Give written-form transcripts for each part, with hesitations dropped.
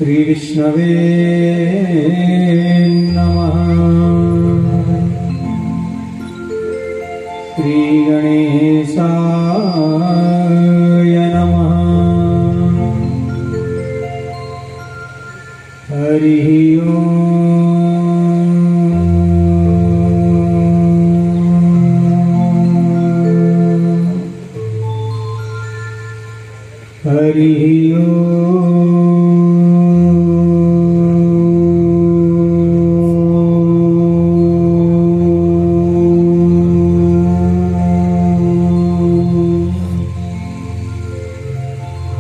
श्री विष्णवे नमः। श्री गणेशाय नमः। हरि ओम। हरि ओम।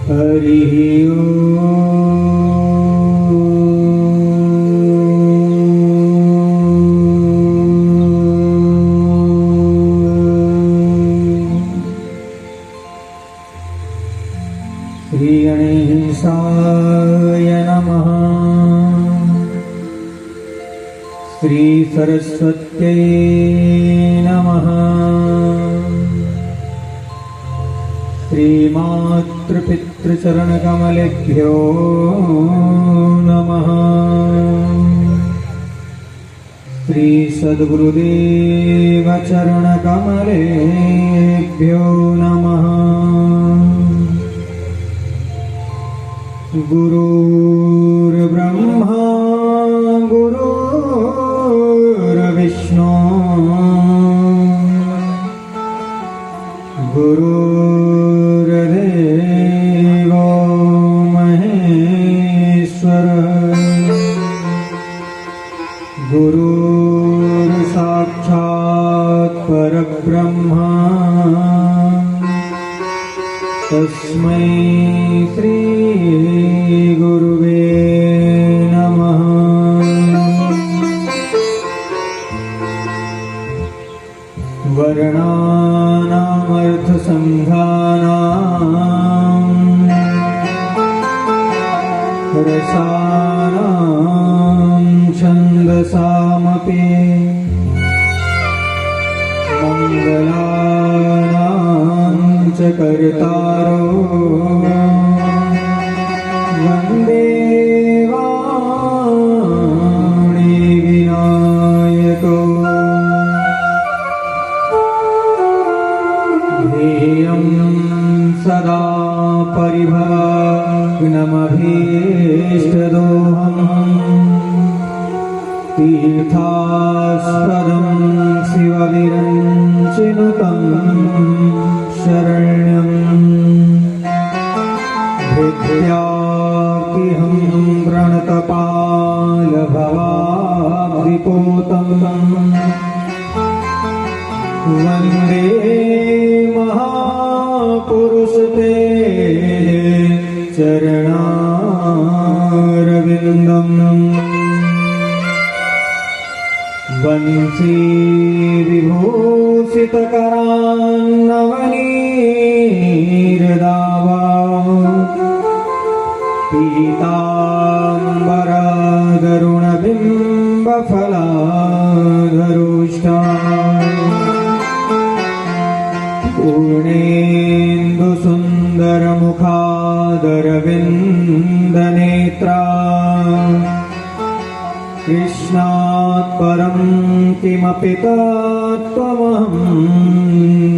हरि श्री गणेशाय नमः। श्री सरस्वत्यै नमः। श्री मातृपितृचरणकमलेभ्यो नमः। श्री सद्गुरुदेव चरणकमलेभ्यो नमः। गुरुर्ब्रह्मा गुरुर्विष्णु गुरुर्देवो महेश्वर गुरुर्साक्षात् परब्रह्मा तस्मै श्री गुरुवे नमः। वर्णानामर्थसङ्घानां रसानां छन्दसामपि मङ्गलानां च कर्तारो वन्दे वाणी विनायको। ध्येयं सदा परिभवग्नमभीष्टदोहम् तीर्थास्पदं शिवविरञ्चिनुतं शरण्यम् भिद्याकिहं प्रणतपालभवाब्धिपोतम् वन्दे महापुरुषते चरणारविन्दम्। वंशी विभूषितकरान्नवनीरदावा पीताम्बरगरुणबिम्बफलाधरोष्टा पूर्णेन्दुसुन्दरमुखादरविन्दनेत्रा कृष्णात् परं किमपि तत्त्वमहं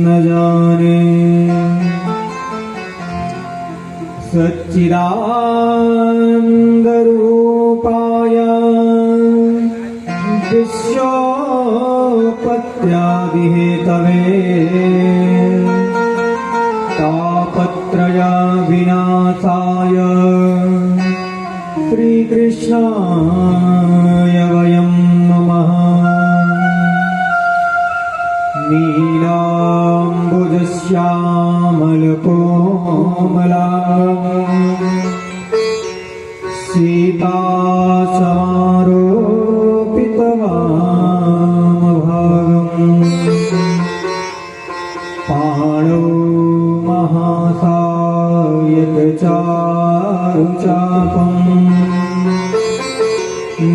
न जाने। सच्चिदानन्दरूपाय विश्वोत्पत्त्यादिहेतवे तापत्रयविनाशाय श्रीकृष्णाय वयं नमः। नीलाम्बुजश्यामलकोमला सीतासमारोपितवामभागम् पाणौ महासायकचारुचापम्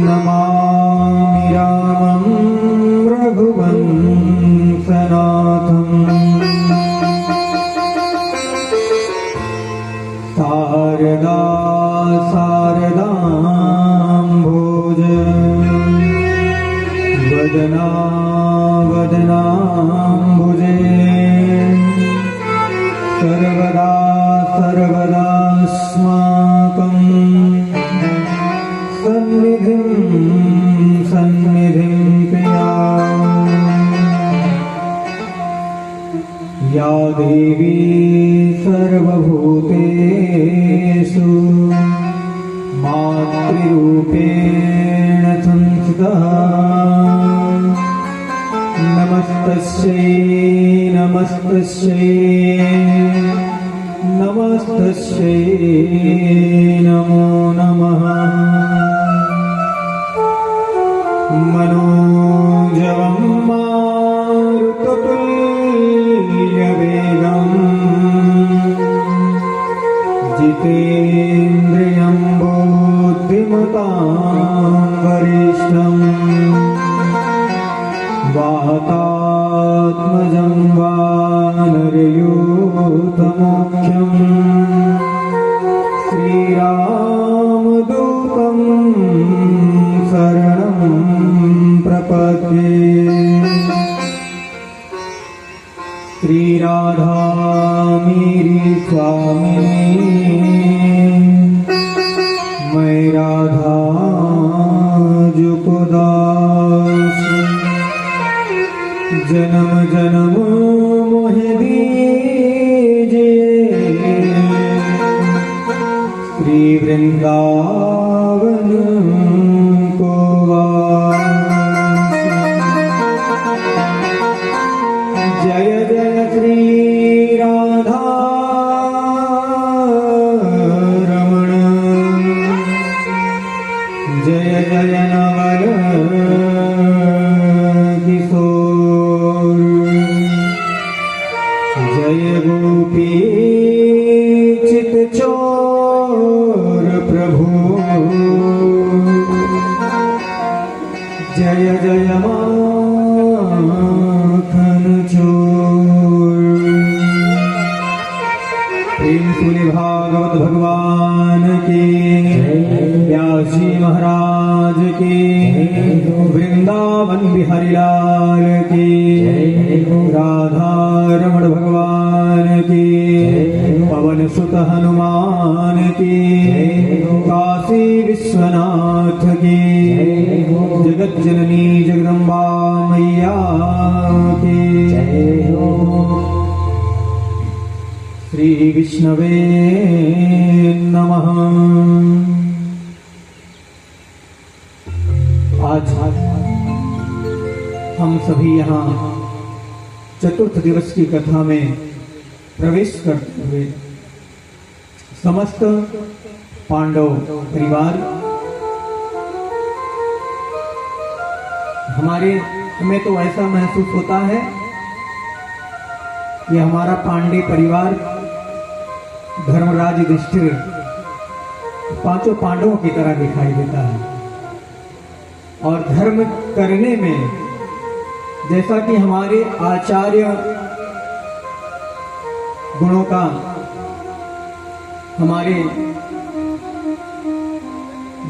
नमामि रामं रघुवंशनाथम्। शारदा शारदाम्भोज वदना वदनाम्बुजे सर्वदा सर्वदास्माकं सन्निधिं सन्निधिं प्रिया या देवी सर्वभूतेषु मातृरूपेण संस्थिता नमस्तस्यै नमस्तस्यै नमस्तस्यै नमो नमः मनोजवं मारुततुल्यवेगम् जितेन्द्रियं बुद्धिमतां वरिष्ठम् वातात्मजं वानरयूथमुख्यं श्रीरामदूतं शरणं प्रपद्ये श्रीराधा मेरी स्वामिनी मैं राधा जुको दास जन्म जन्म मोहि दीजिए श्री वृंदावन को वास। जय जय श्री राधा रमण जय जय नवल जय गोपी चित चोर प्रभु जय जय माखन चोर। प्रेम सुनि भागवत भगवान की व्यास जी महाराज की वृंदावन बिहारी लाल की राधा रमण भगवान की पवन सुत हनुमान की काशी विश्वनाथ की जगत जननी जगदम्बा मैया की श्री विष्णवे नमः। आज हम सभी यहाँ चतुर्थ दिवस की कथा में प्रवेश करते हुए समस्त पांडव परिवार हमें तो ऐसा महसूस होता है कि हमारा पांडे परिवार धर्मराज युधिष्ठिर पांचों पांडवों की तरह दिखाई देता है और धर्म करने में जैसा कि हमारे आचार्य गुणों का हमारे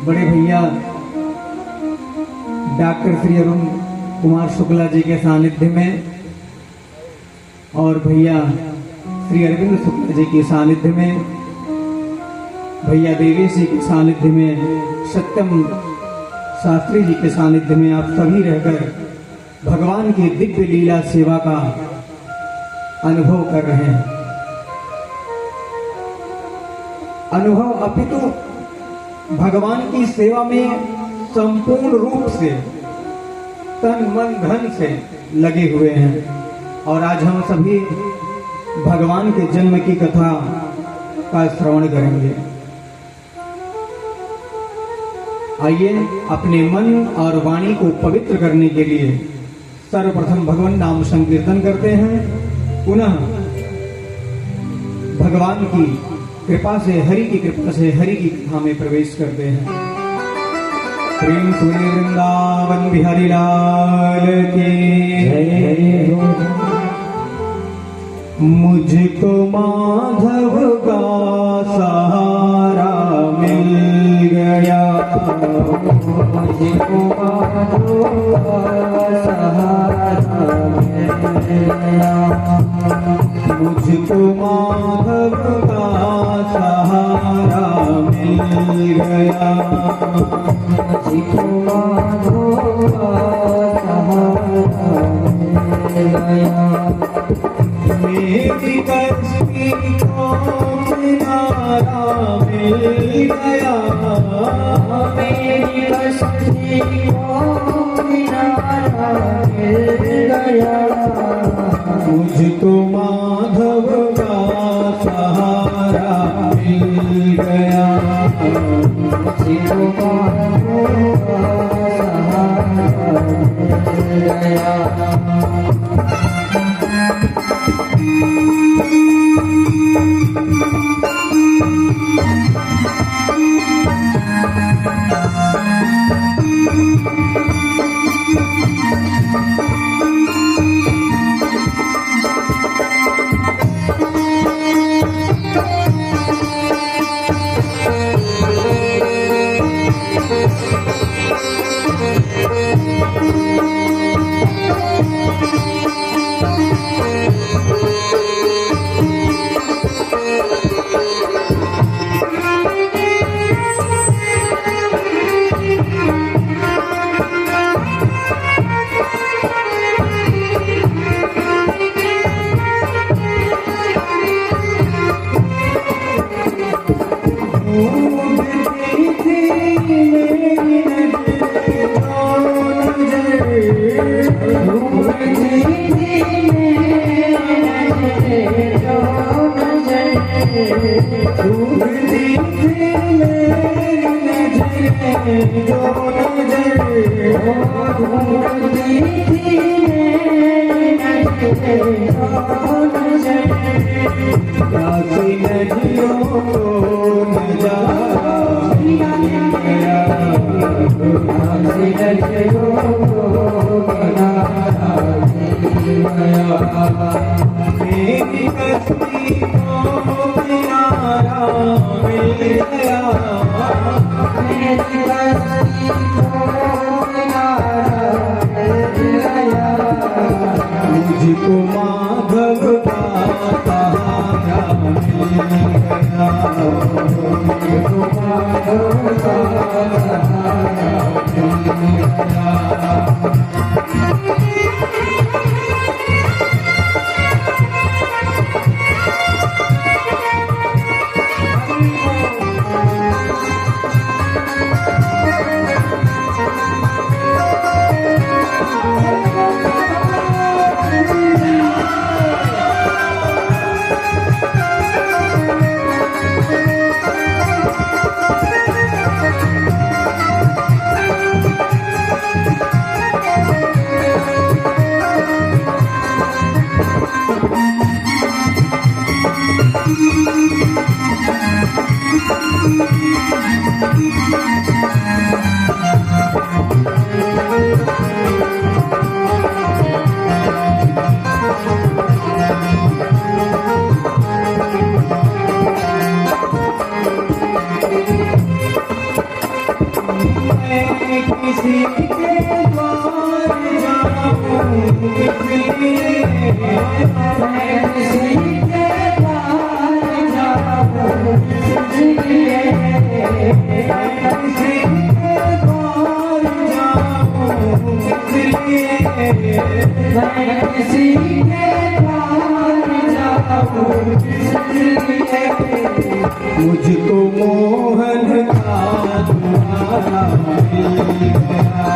बड़े भैया डॉक्टर श्री अरुण कुमार शुक्ला जी के सानिध्य में और भैया श्री अरविंद शुक्ला जी के सानिध्य में भैया देवेश जी के सानिध्य में सत्यम शास्त्री जी के सानिध्य में आप सभी रहकर भगवान की दिव्य लीला सेवा का अनुभव कर रहे हैं। अनुभव अपितु भगवान की सेवा में संपूर्ण रूप से तन मन धन से लगे हुए हैं और आज हम सभी भगवान के जन्म की कथा का श्रवण करेंगे। आइए अपने मन और वाणी को पवित्र करने के लिए सर्वप्रथम भगवान नाम संकीर्तन करते हैं, पुनः भगवान की कृपा से हरि की कृपा से हरि की कथा में प्रवेश करते हैं। प्रेम सुने वृंदावन बिहारी लाल की जय। मुझको माधव का सहारा मिल गया, मुझको माधव का सहारा मिल गया, मुझको माधव का सहारा मिल गया, मुझको माधव का सहारा मिल गया। मेरी कश्ती को किनारा मिल गया, मेरी कश्ती को किनारा मिल गया, मुझको माधव का सहारा मिल गया, मुझको माधव का सहारा मिल गया। मेरी कश्ती को किनारा मिल गया, मेरी कश्ती को किनारा मिल गया, मुझको माधव का सहारा मिल गया, मुझको माधव का सहारा मिल गया। किसी के द्वार जाऊं किसलिए, मैं किसी के द्वार जाऊं किसलिए, किसी के द्वार जाऊं किसलिए, मैं किसी के द्वार जाऊं किसलिए, मुझको मोहन का तुम्हारा मिल गया,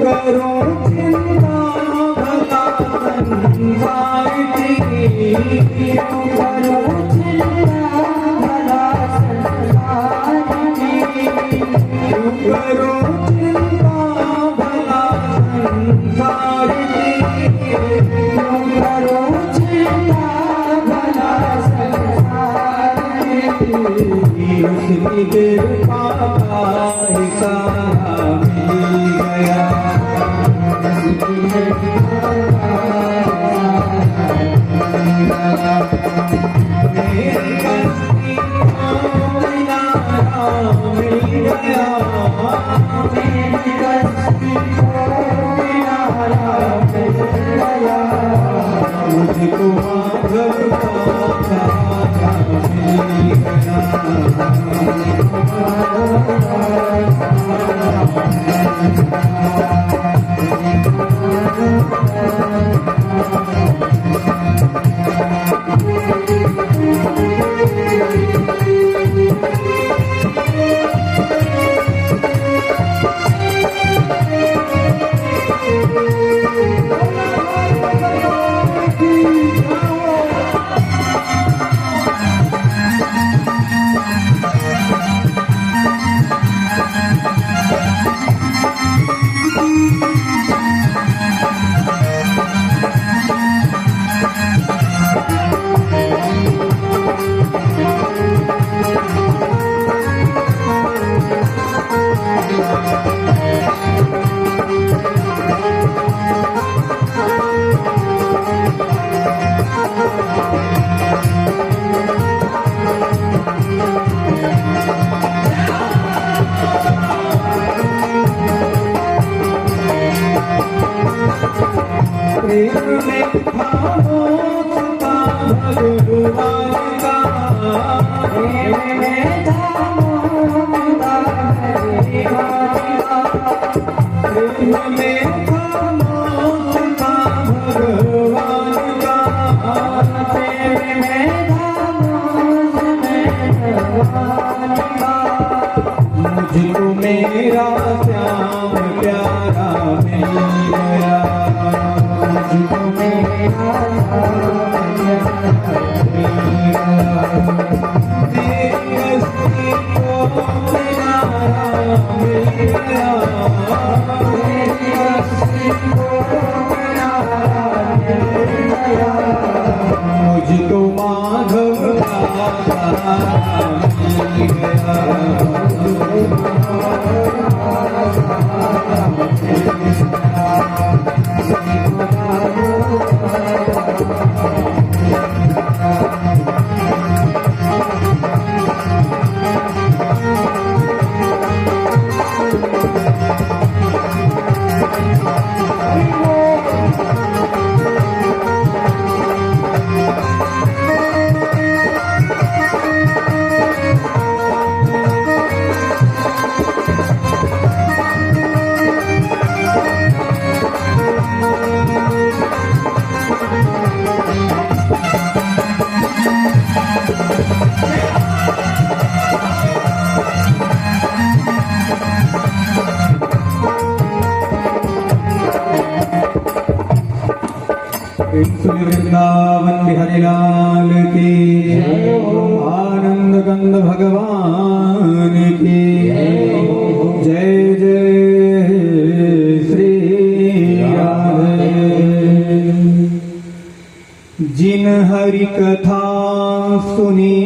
करो चिंता भला संसार की, क्यों करो चिंता भला संसार की, क्यों करो चिंता भला संसार की, क्यों करो चिंता भला संसार की। उसकी कृपा का हिसाब मिल गया, उसकी कृपा मेरी कश्ती को किनारा मिल गया, मेरी कश्ती को किनारा मिल गया, मुझको माधव का सहारा मिल गया। प्रेम में खामोश था भगवान का, प्रेम में धामोदा भगवान का, प्रेम में खामोश था भगवान का, प्रेम में धामोदा भगवान का। मुझको मेरा श्याम प्यारा मिल गया, मुझको मेरा मेरी कश्ती को किनारा मिल गया, मेरी कश्ती को किनारा मिल गया, मुझको माधव का सहारा मिल गया। वृंदावन बिहारी लाल की, आनंद कंद भगवान की जय जय श्री राधे। जिन हरि कथा सुनी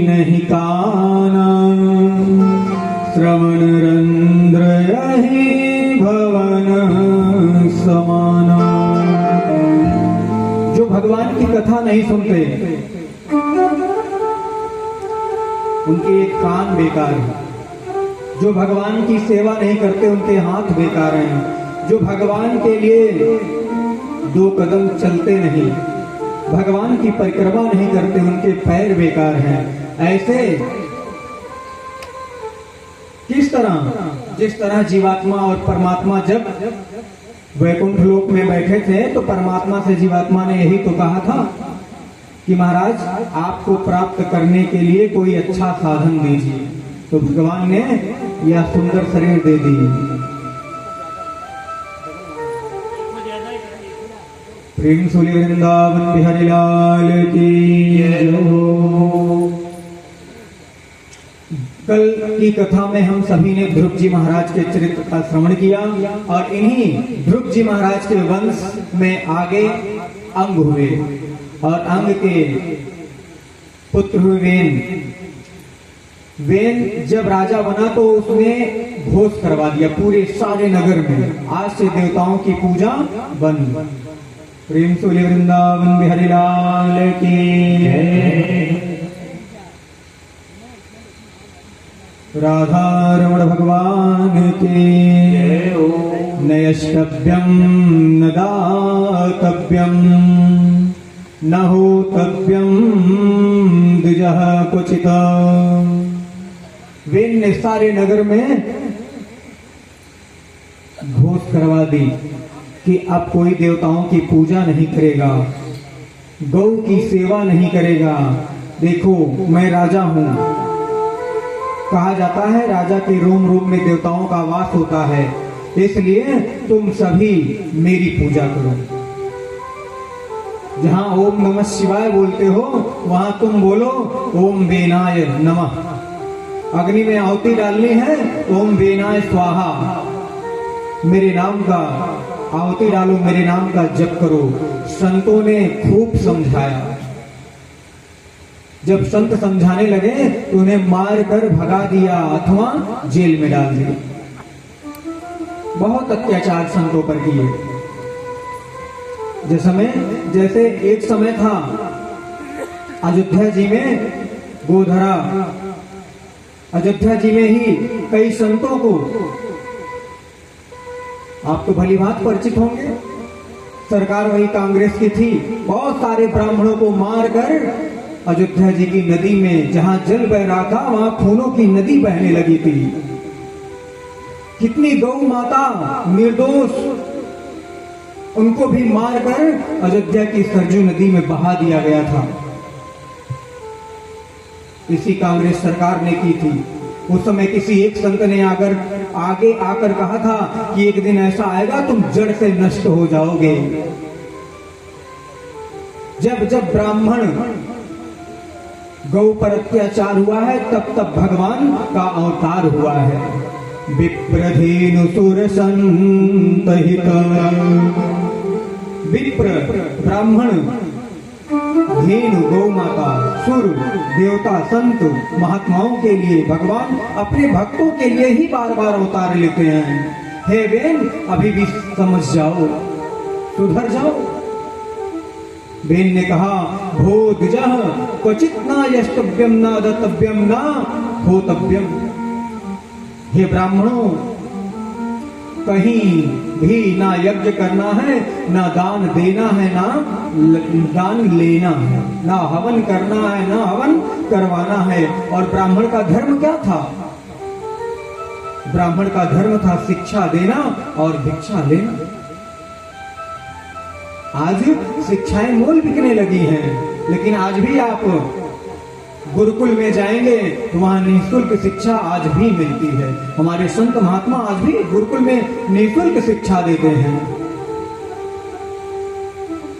नहीं काना, श्रवण रंध्र यही भवन समाना। जो भगवान की कथा नहीं सुनते उनके एक कान बेकार है, जो भगवान की सेवा नहीं करते उनके हाथ बेकार हैं, जो भगवान के लिए 2 कदम चलते नहीं, भगवान की परिक्रमा नहीं करते उनके पैर बेकार हैं। ऐसे किस तरह, जिस तरह जीवात्मा और परमात्मा जब वैकुंठ लोक में बैठे थे तो परमात्मा से जीवात्मा ने यही तो कहा था कि महाराज आपको प्राप्त करने के लिए कोई अच्छा साधन दीजिए। तो भगवान ने यह सुंदर शरीर दे दी। प्रेम सुली वृंदावन बिहारी लाल की जय हो। कल की कथा में हम सभी ने ध्रुव जी महाराज के चरित्र का श्रवण किया और इन्हीं ध्रुव जी महाराज के वंश में आगे अंग हुए और अंग के पुत्र हुए वेन। वेन जब राजा बना तो उसने घोष करवा दिया पूरे सारे नगर में, आज से देवताओं की पूजा बंद। प्रेम सुली वृंदावन बिहारी लाल की राधा रमण भगवान के नयष्टव्यम न दातव्यम न होतव्यम द्विजः क्वचित्। वेन ने सारे नगर में घोष करवा दी कि अब कोई देवताओं की पूजा नहीं करेगा, गौ की सेवा नहीं करेगा। देखो मैं राजा हूं, कहा जाता है राजा के रोम रोम में देवताओं का वास होता है, इसलिए तुम सभी मेरी पूजा करो। जहां ओम नमः शिवाय बोलते हो वहां तुम बोलो ओम वेनाय नमः। अग्नि में आहुति डालनी है, ओम वेनाय स्वाहा, मेरे नाम का आहुति डालो, मेरे नाम का जप करो। संतों ने खूब समझाया। जब संत समझाने लगे तो उन्हें मार कर भगा दिया अथवा जेल में डाल दिया। बहुत अत्याचार संतों पर किए। जैसे एक समय था अयोध्या जी में गोधरा, अयोध्या जी में ही कई संतों को, आप तो भली बात परिचित होंगे, सरकार वही कांग्रेस की थी, बहुत सारे ब्राह्मणों को मारकर अयोध्या जी की नदी में, जहां जल बह रहा था वहां खूनों की नदी बहने लगी थी। कितनी गौ माता निर्दोष, उनको भी मारकर अयोध्या की सरजू नदी में बहा दिया गया था। इसी कांग्रेस सरकार ने की थी। उस समय किसी एक संत ने आगे आकर कहा था कि एक दिन ऐसा आएगा तुम जड़ से नष्ट हो जाओगे। जब जब ब्राह्मण गौ पर अत्याचार हुआ है तब तब भगवान का अवतार हुआ है। विप्रधेनु सुर संतहित, विप्र ब्राह्मण, धेनु गौ माता, सुर देवता, संत महात्माओं के लिए भगवान अपने भक्तों के लिए ही बार बार अवतार लेते हैं। हे वेन अभी भी समझ जाओ, सुधर जाओ। वेन ने कहा भो द्विजः क्वचित् न यष्टव्यम न दत्तव्यम न होतव्यम। हे ब्राह्मणों, कहीं भी ना यज्ञ करना है, ना दान देना है, ना दान लेना है, ना हवन करना है, ना हवन करवाना है। और ब्राह्मण का धर्म क्या था? ब्राह्मण का धर्म था शिक्षा देना और भिक्षा लेना। आज शिक्षाएं मोल बिकने लगी हैं, लेकिन आज भी आप गुरुकुल में जाएंगे तो वहां निःशुल्क शिक्षा आज भी मिलती है। हमारे संत महात्मा आज भी गुरुकुल में निःशुल्क शिक्षा देते हैं।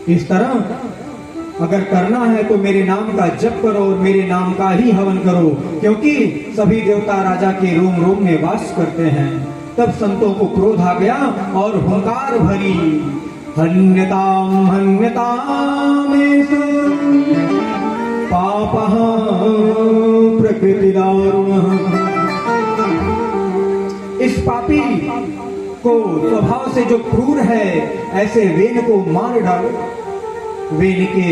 इस तरह अगर करना है तो मेरे नाम का जप करो और मेरे नाम का ही हवन करो, क्योंकि सभी देवता राजा के रोम रोम में वास करते हैं। तब संतों को क्रोध आ गया और हुंकार भरी, हन्यताम हन्यतामेषु पापः प्रकृतिदारुणः। इस पापी को स्वभाव से जो क्रूर है, ऐसे वेन को मार डालो। वेन के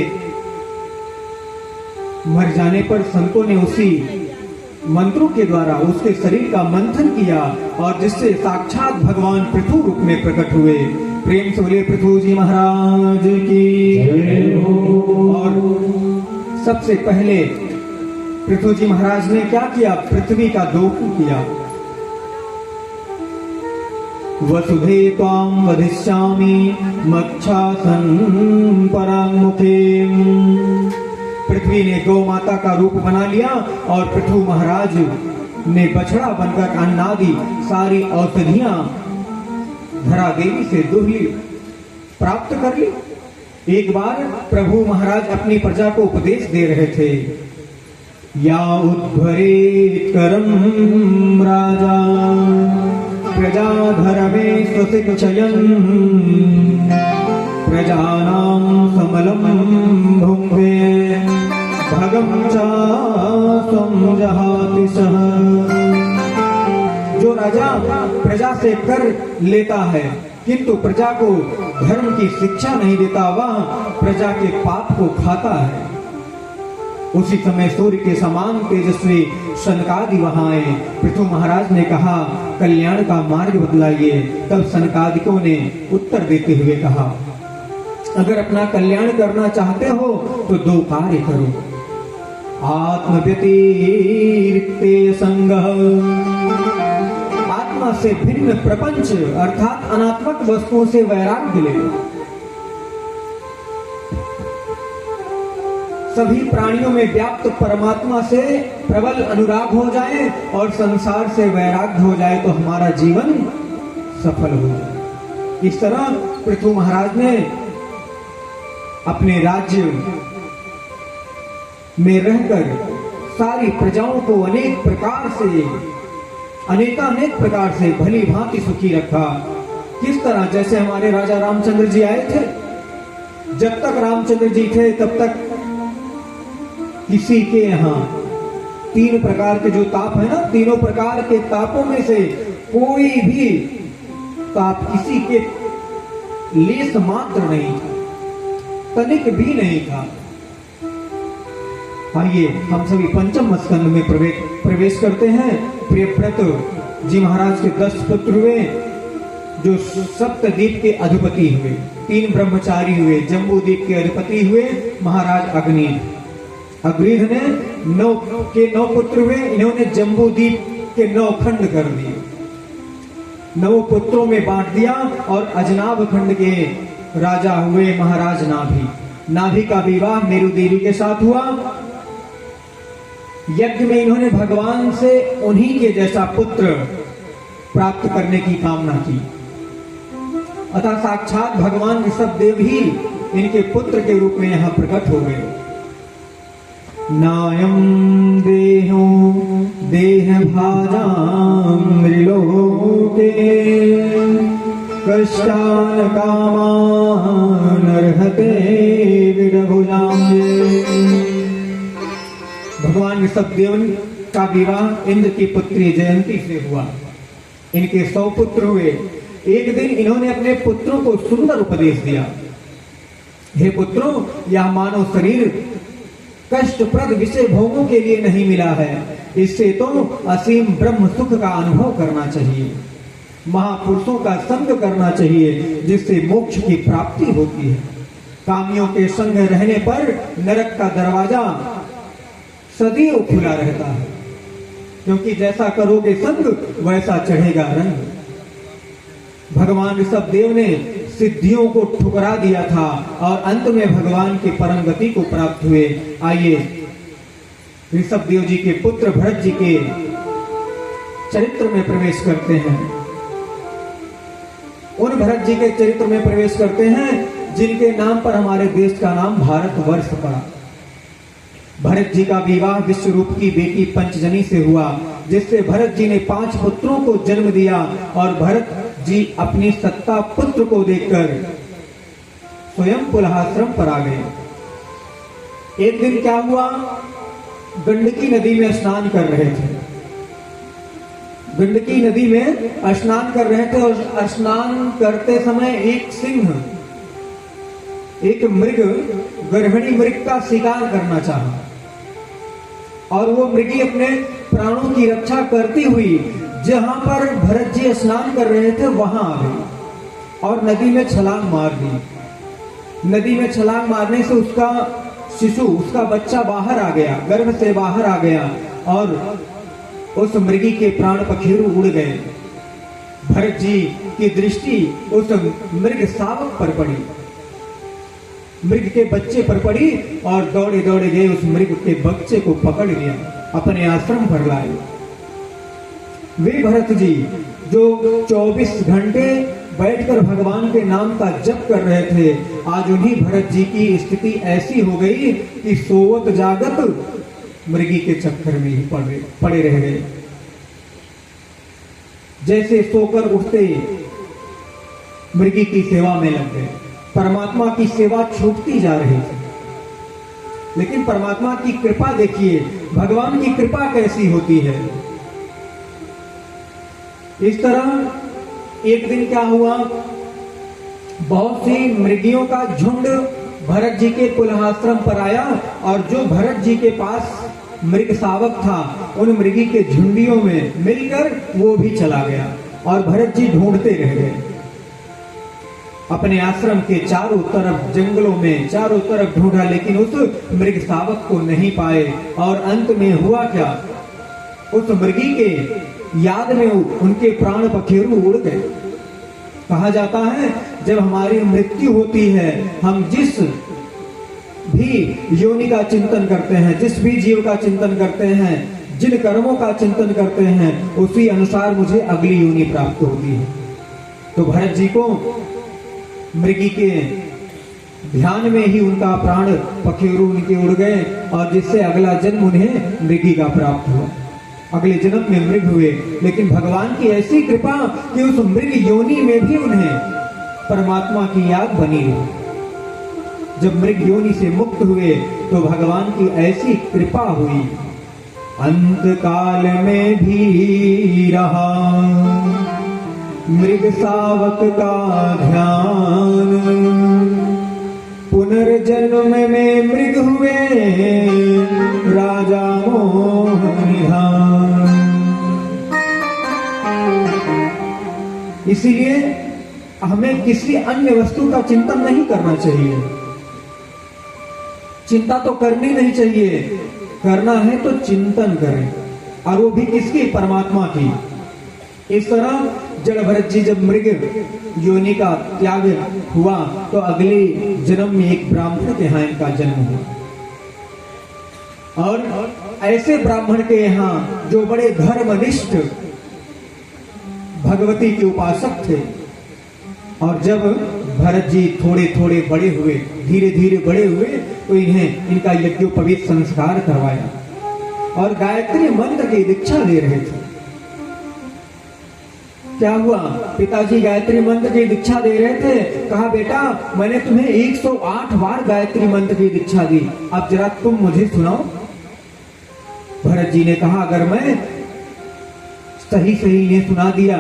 मर जाने पर संतों ने उसी मंत्रों के द्वारा उसके शरीर का मंथन किया और जिससे साक्षात भगवान पृथु रूप में प्रकट हुए। प्रेम से बोले पृथु जी महाराज की जय हो। और सबसे पहले पृथु जी महाराज ने क्या किया? पृथ्वी का दोहन किया। वसुधे त्वां वधिष्यामि मच्छासन पराङ्मुखे। पृथ्वी ने गौ माता का रूप बना लिया और पृथु महाराज ने बछड़ा बनकर अन्नादि सारी औषधियां धरा देवी से दुहली प्राप्त कर ली। एक बार प्रभु महाराज अपनी प्रजा को उपदेश दे रहे थे। या उद्धरेत करम राजा प्रजा धर्मे स्वशिक्षयन् प्रजानां समलम भुंगे भगम चास्वं जहाति सह। जो राजा प्रजा से कर लेता है किंतु प्रजा को धर्म की शिक्षा नहीं देता, वह प्रजा के पाप को खाता है। उसी समय सूर्य के समान तेजस्वी सनकादि वहां आए। पृथु महाराज ने कहा कल्याण का मार्ग बतलाइए। तब सनकादिकों ने उत्तर देते हुए कहा अगर अपना कल्याण करना चाहते हो तो दो कार्य करो। आत्मव्यतिरिक्ते संगः, आत्मा से भिन्न प्रपंच अर्थात अनात्मक वस्तुओं से वैराग्य ले। सभी प्राणियों में व्याप्त परमात्मा से प्रबल अनुराग हो जाए और संसार से वैराग्य हो जाए तो हमारा जीवन सफल हो जाए। इस तरह पृथु महाराज ने अपने राज्य में रहकर सारी प्रजाओं को अनेक प्रकार से भली भांति सुखी रखा। किस तरह, जैसे हमारे राजा रामचंद्र जी आए थे, जब तक रामचंद्र जी थे तब तक किसी के यहाँ 3 प्रकार के जो ताप है ना, तीनों प्रकार के तापों में से कोई भी ताप किसी के लेस मात्र नहीं था, तनिक भी नहीं था। आइए हम सभी पंचम स्कंद में प्रवेश करते हैं। प्रियव्रत जी महाराज के 10 पुत्र हुए जो सप्तद्वीप के अधिपति हुए। 3 ब्रह्मचारी हुए। जम्बूद्वीप के अधिपति हुए महाराज अग्निध। अग्निध ने 9 पुत्र हुए। इन्होंने जम्बूद्वीप के 9 खंड कर दिए, 9 पुत्रों में बांट दिया। और अजनाभ खंड के राजा हुए महाराज नाभि। नाभि का विवाह मेरु देवी के साथ हुआ। यज्ञ में इन्होंने भगवान से उन्हीं के जैसा पुत्र प्राप्त करने की कामना की। अतः साक्षात भगवान ऋषभदेव ही इनके पुत्र के रूप में यहाँ प्रकट हो गए। नायम देहो देह भाजाम त्रिलोके कष्टान कामान अर्हते विदभुजाम्ये। भगवान ऋषभदेव का विवाह इंद्र की पुत्री जयंती से हुआ। इनके 100 पुत्र हुए। एक दिन इन्होंने अपने पुत्रों को सुंदर उपदेश दिया। हे पुत्रों, यह मानव शरीर कष्टप्रद विषय भोगों के लिए नहीं मिला है, इससे तो असीम ब्रह्म सुख का अनुभव करना चाहिए, महापुरुषों का संग करना चाहिए, जिससे मोक्ष की प्राप्ति होती है। कामियों के संग रहने पर नरक का दरवाजा सदैव खुला रहता है, क्योंकि जैसा करोगे संग वैसा चढ़ेगा रंग। भगवान ऋषभदेव ने सिद्धियों को ठुकरा दिया था और अंत में भगवान की परम गति को प्राप्त हुए। आइए ऋषभदेव जी के पुत्र भरत जी के चरित्र में प्रवेश करते हैं। उन भरत जी के चरित्र में प्रवेश करते हैं जिनके नाम पर हमारे देश का नाम भारतवर्ष पड़ा। भरत जी का विवाह विश्वरूप की बेटी पंचजनी से हुआ, जिससे भरत जी ने 5 पुत्रों को जन्म दिया। और भरत जी अपनी सत्ता पुत्र को देखकर स्वयं पुलहाश्रम पर आ गए। एक दिन क्या हुआ, गंडकी नदी में स्नान कर रहे थे। गंडकी नदी में स्नान कर रहे थे और स्नान करते समय एक सिंह, एक मृग, गर्भिणी मृग का शिकार करना चाहा और वो मृगी अपने प्राणों की रक्षा करती हुई जहां पर भरत जी स्नान कर रहे थे वहां आ गई और नदी में छलांग मार दी। नदी में छलांग मारने से उसका शिशु, उसका बच्चा बाहर आ गया, गर्भ से बाहर आ गया और उस मृगी के प्राण पखेरु उड़ गए। भरत जी की दृष्टि उस मृग शावक पर पड़ी। मृग के बच्चे पर पड़ी और दौड़े दौड़े गए उस मृग के बच्चे को पकड़ लिया, अपने आश्रम पर लाए। वे भरत जी जो 24 घंटे बैठकर भगवान के नाम का जप कर रहे थे, आज उन्हीं भरत जी की स्थिति ऐसी हो गई कि सोवत जागत मृगी के चक्कर में ही पड़े रह गए। जैसे सोकर उठते मृगी की सेवा में लग गए। परमात्मा की सेवा छूटती जा रही थी, लेकिन परमात्मा की कृपा देखिए, भगवान की कृपा कैसी होती है। इस तरह एक दिन क्या हुआ, बहुत सी मृगियों का झुंड भरत जी के कुल्हाश्रम पर आया और जो भरत जी के पास मृग शावक था उन मृगी के झुंडियों में मिलकर वो भी चला गया और भरत जी ढूंढते रह गए। अपने आश्रम के चारों तरफ जंगलों में चारों तरफ ढूंढा, लेकिन उस मृग शावक को नहीं पाए। और अंत में हुआ क्या, उस मृगी के याद में उनके प्राण पखेरु उड़ गए। कहा जाता है जब हमारी मृत्यु होती है, हम जिस भी योनि का चिंतन करते हैं, जिस भी जीव का चिंतन करते हैं, जिन कर्मों का चिंतन करते हैं, उसी अनुसार मुझे अगली योनि प्राप्त होती है। तो भरत जी को मृगी के ध्यान में ही उनका प्राण पखेरु उनके उड़ गए और जिससे अगला जन्म उन्हें मृगी का प्राप्त हुआ। अगले जन्म में मृग हुए, लेकिन भगवान की ऐसी कृपा कि उस मृग योनि में भी उन्हें परमात्मा की याद बनी रही। जब मृग योनि से मुक्त हुए तो भगवान की ऐसी कृपा हुई, अंत काल में भी रहा मृग शावक का ध्यान, पुनर्जन्म में मृग हुए राजा मोहनिधान। इसीलिए हमें किसी अन्य वस्तु का चिंतन नहीं करना चाहिए। चिंता तो करनी नहीं चाहिए, करना है तो चिंतन करें, और वो भी किसकी, परमात्मा की। इस तरह जड़ भरत जी जब मृग योनि का त्याग हुआ तो अगले जन्म में एक ब्राह्मण के यहाँ इनका जन्म हुआ। और ऐसे ब्राह्मण के यहाँ जो बड़े धर्मनिष्ठ भगवती के उपासक थे। और जब भरत जी थोड़े थोड़े बड़े हुए, धीरे धीरे बड़े हुए, तो इनका यज्ञोपवीत संस्कार करवाया और गायत्री मंत्र की दीक्षा ले रहे थे। क्या हुआ, पिताजी गायत्री मंत्र की दीक्षा दे रहे थे, कहा बेटा मैंने तुम्हें 108 बार गायत्री मंत्र की दीक्षा दी, अब जरा तुम मुझे सुनाओ। भरत जी ने कहा अगर मैं सही सही इन्हें सुना दिया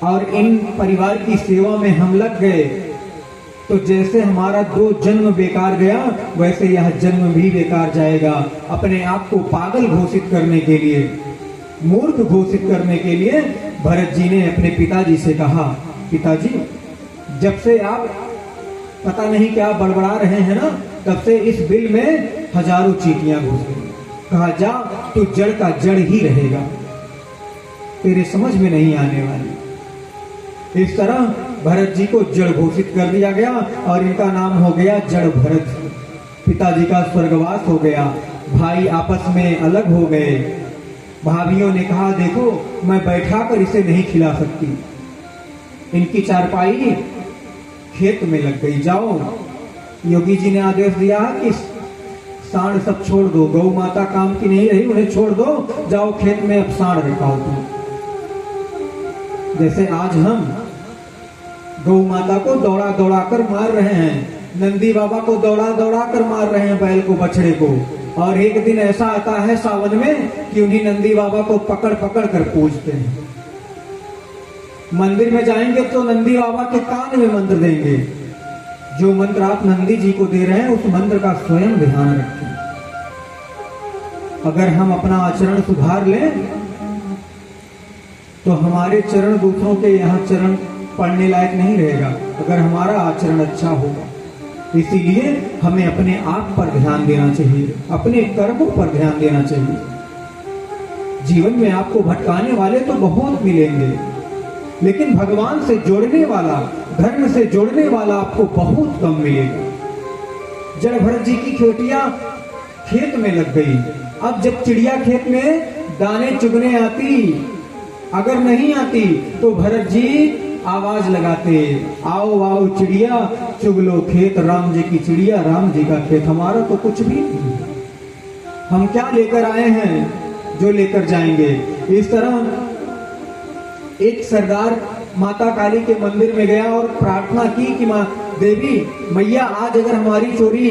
और इन परिवार की सेवा में हम लग गए तो जैसे हमारा 2 जन्म बेकार गया वैसे यह जन्म भी बेकार जाएगा। अपने आप को पागल घोषित करने के लिए, मूर्ख घोषित करने के लिए भरत जी ने अपने पिताजी से कहा, पिताजी जब से आप पता नहीं क्या बड़बड़ा रहे हैं ना, तब से इस बिल में हजारों चींटियां घुस गई। कहा जा तू जड़ का जड़ ही रहेगा, तेरे समझ में नहीं आने वाली। इस तरह भरत जी को जड़ घोषित कर दिया गया और इनका नाम हो गया जड़ भरत। पिताजी का स्वर्गवास हो गया, भाई आपस में अलग हो गए। भाभियों ने कहा देखो मैं बैठाकर इसे नहीं खिला सकती, इनकी चारपाई खेत में लग गई, जाओ। योगी जी ने आदेश दिया कि सांड सब छोड़ दो, गौ माता काम की नहीं रही, उन्हें छोड़ दो, जाओ खेत में अब सांड रखाओ तुम। जैसे आज हम गौ माता को दौड़ा दौड़ा कर मार रहे हैं, नंदी बाबा को दौड़ा दौड़ा कर मार रहे हैं, बैल को, बछड़े को। और एक दिन ऐसा आता है सावन में कि उन्हीं नंदी बाबा को पकड़ पकड़ कर पूजते हैं। मंदिर में जाएंगे तो नंदी बाबा के कान में मंत्र देंगे। जो मंत्र आप नंदी जी को दे रहे हैं उस मंत्र का स्वयं ध्यान रखें। अगर हम अपना आचरण सुधार लें तो हमारे चरण दूसरों के यहाँ चरण पढ़ने लायक नहीं रहेगा, अगर हमारा आचरण अच्छा होगा। इसीलिए हमें अपने आप पर ध्यान देना चाहिए, अपने कर्मों पर ध्यान देना चाहिए। जीवन में आपको भटकाने वाले तो बहुत मिलेंगे, लेकिन भगवान से जोड़ने वाला, धर्म से जोड़ने वाला आपको बहुत कम मिलेगा। जड़ भरत जी की चोटियां खेत में लग गई। अब जब चिड़िया खेत में दाने चुगने आती, अगर नहीं आती तो भरत जी आवाज लगाते, आओ आओ चिड़िया चुग लो खेत, राम जी की चिड़िया राम जी का खेत, हमारा तो कुछ भी नहीं, हम क्या लेकर आए हैं जो लेकर जाएंगे। इस तरह एक सरदार माता काली के मंदिर में गया और प्रार्थना की कि माँ देवी मैया, आज अगर हमारी चोरी,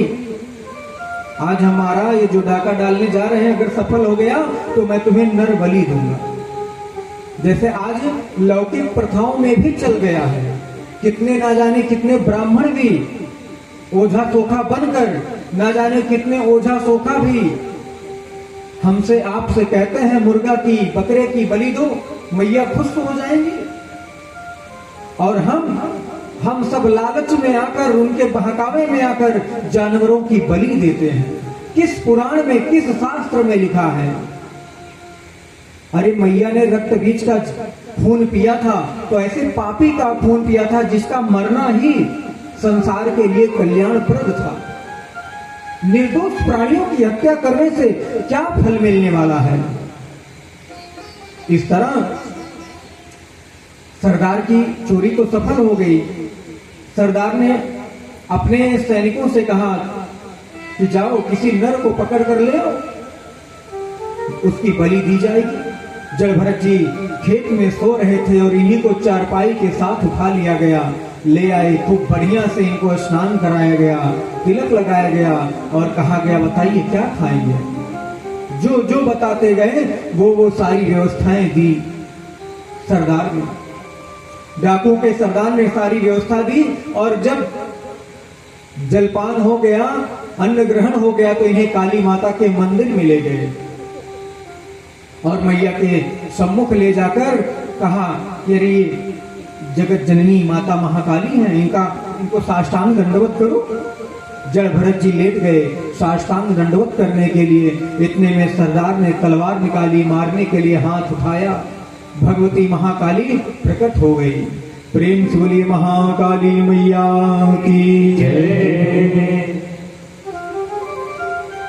आज हमारा ये जो डाका डालने जा रहे हैं अगर सफल हो गया तो मैं तुम्हें नर बलि दूंगा। जैसे आज लौकिक प्रथाओं में भी चल गया है, कितने ना जाने कितने ब्राह्मण भी ओझा सोखा बनकर, ना जाने कितने ओझा सोखा भी हमसे आपसे कहते हैं मुर्गा की बकरे की बलि दो, मैया खुश हो जाएंगी। और हम सब लालच में आकर, उनके बहकावे में आकर जानवरों की बलि देते हैं। किस पुराण में, किस शास्त्र में लिखा है? अरे मैया ने रक्त बीज का खून पिया था तो ऐसे पापी का खून पिया था जिसका मरना ही संसार के लिए कल्याणप्रद था। निर्दोष प्राणियों की हत्या करने से क्या फल मिलने वाला है? इस तरह सरदार की चोरी तो सफल हो गई। सरदार ने अपने सैनिकों से कहा कि जाओ किसी नर को पकड़ कर ले आओ, उसकी बलि दी जाएगी। जड़ भरत जी खेत में सो रहे थे और इन्हीं को चारपाई के साथ उठा लिया गया, ले आए, खूब बढ़िया से इनको स्नान कराया गया, तिलक लगाया गया और कहा गया बताइए क्या खाएंगे। जो जो बताते गए वो सारी व्यवस्थाएं दी सरदार ने, डाकू के सरदार ने सारी व्यवस्था दी। और जब जलपान हो गया, अन्न ग्रहण हो गया तो इन्हें काली माता के मंदिर में ले गए और मैया के सम्मुख ले जाकर कहा कि अरे जगत जननी माता महाकाली है, इनको साष्टांग दंडवत करो। जड़ भरत जी लेट गए साष्टांग दंडवत करने के लिए। इतने में सरदार ने तलवार निकाली, मारने के लिए हाथ उठाया, भगवती महाकाली प्रकट हो गई। प्रेम से बोलिए महाकाली मैया की जय।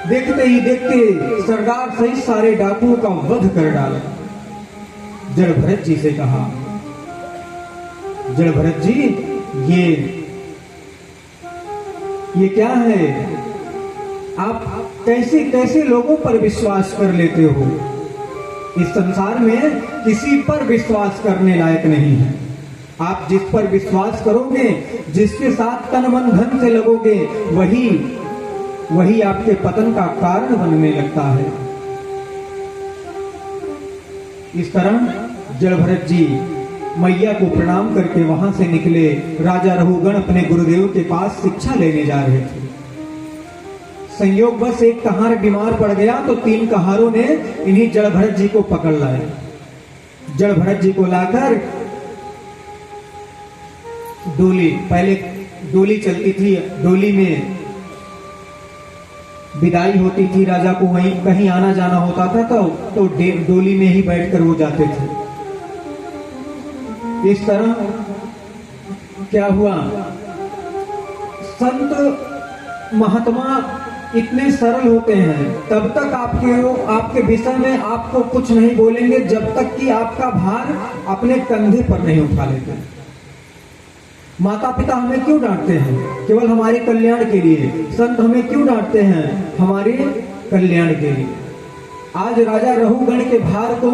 देखते ही देखते सरदार सही सारे डाकुओं का वध कर डाला। जड़ भरत जी से कहा, जड़ भरत जी ये क्या है? आप कैसे कैसे लोगों पर विश्वास कर लेते हो? इस संसार में किसी पर विश्वास करने लायक नहीं है। आप जिस पर विश्वास करोगे, जिसके साथ तन मन धन से लगोगे, वही आपके पतन का कारण बनने लगता है। इस तरह जड़ भरत जी मैया को प्रणाम करके वहां से निकले। राजा रहुगण अपने गुरुदेव के पास शिक्षा लेने जा रहे थे। संयोग बस एक कहार बीमार पड़ गया तो 3 कहारों ने इन्हीं जड़ भरत जी को पकड़ लाया। जड़ भरत जी को लाकर डोली, पहले डोली चलती थी, डोली में विदाई होती थी, राजा को वहीं कहीं आना जाना होता था तो डोली में ही बैठकर वो जाते थे। इस तरह क्या हुआ, संत महात्मा इतने सरल होते हैं, तब तक आपके विषय में आपको कुछ नहीं बोलेंगे जब तक कि आपका भार अपने कंधे पर नहीं उठा लेते। माता पिता हमें क्यों डांटते हैं? केवल हमारे कल्याण के लिए। संत हमें क्यों डांटते हैं? हमारे कल्याण के लिए। आज राजा रहुगण के भार को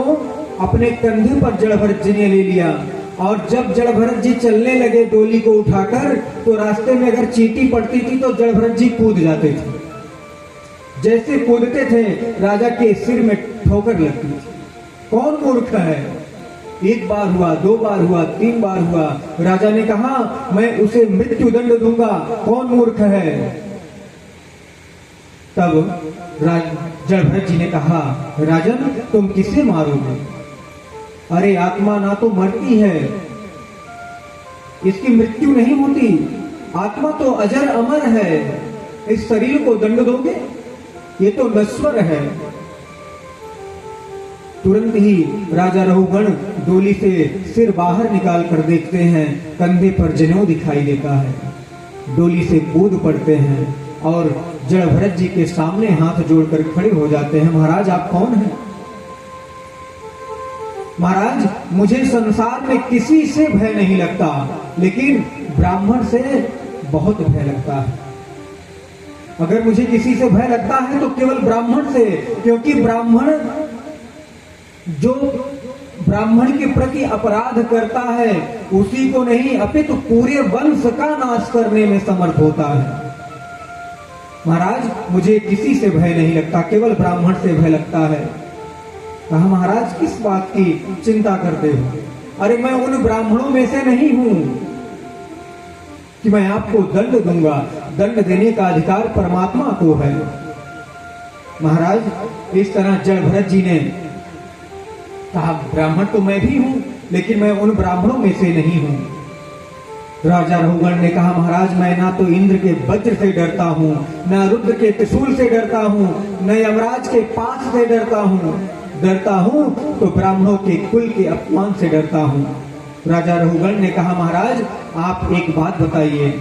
अपने कंधे पर जड़ भरत जी ने ले लिया और जब जड़ भरत जी चलने लगे डोली को उठाकर तो रास्ते में अगर चींटी पड़ती थी तो जड़ भरत जी कूद जाते थे। जैसे कूदते थे राजा के सिर में ठोकर लगती थी। कौन मूर्ख है? 1 बार हुआ, 2 बार हुआ, 3 बार हुआ, राजा ने कहा मैं उसे मृत्यु दंड दूंगा, कौन मूर्ख है? तब जड़ भरत जी ने कहा राजन तुम किसे मारोगे? अरे आत्मा ना तो मरती है, इसकी मृत्यु नहीं होती, आत्मा तो अजर अमर है, इस शरीर को दंड दोगे? ये तो नश्वर है। तुरंत ही राजा रहुगण डोली से सिर बाहर निकाल कर देखते हैं, कंधे पर जनेऊ दिखाई देता है। डोली से कूद पड़ते हैं। और जड़ भरत जी के सामने हाथ जोड़कर खड़े हो जाते हैं। महाराज आप कौन हैं? महाराज मुझे संसार में किसी से भय नहीं लगता, लेकिन ब्राह्मण से बहुत भय लगता है। अगर मुझे किसी से भय लगता है तो केवल ब्राह्मण से, क्योंकि ब्राह्मण जो ब्राह्मण के प्रति अपराध करता है उसी को नहीं अपितु पूरे वंश का नाश करने में समर्थ होता है। महाराज मुझे किसी से भय नहीं लगता, केवल ब्राह्मण से भय लगता है। कहा महाराज किस बात की चिंता करते हो? अरे मैं उन ब्राह्मणों में से नहीं हूं कि मैं आपको दंड दूंगा, दंड देने का अधिकार परमात्मा को है। महाराज इस तरह जड़ भरत जी ने कहा ब्राह्मण तो मैं भी हूं, लेकिन मैं उन ब्राह्मणों में से नहीं हूं। राजा रघुगण ने कहा महाराज मैं ना तो इंद्र के वज्र से डरता हूं, ना रुद्र के त्रिशूल से डरता हूं, न यमराज के पास से डरता हूं तो ब्राह्मणों के कुल के अपमान से डरता हूं। राजा रघुगण ने कहा महाराज आप एक बात बताइए।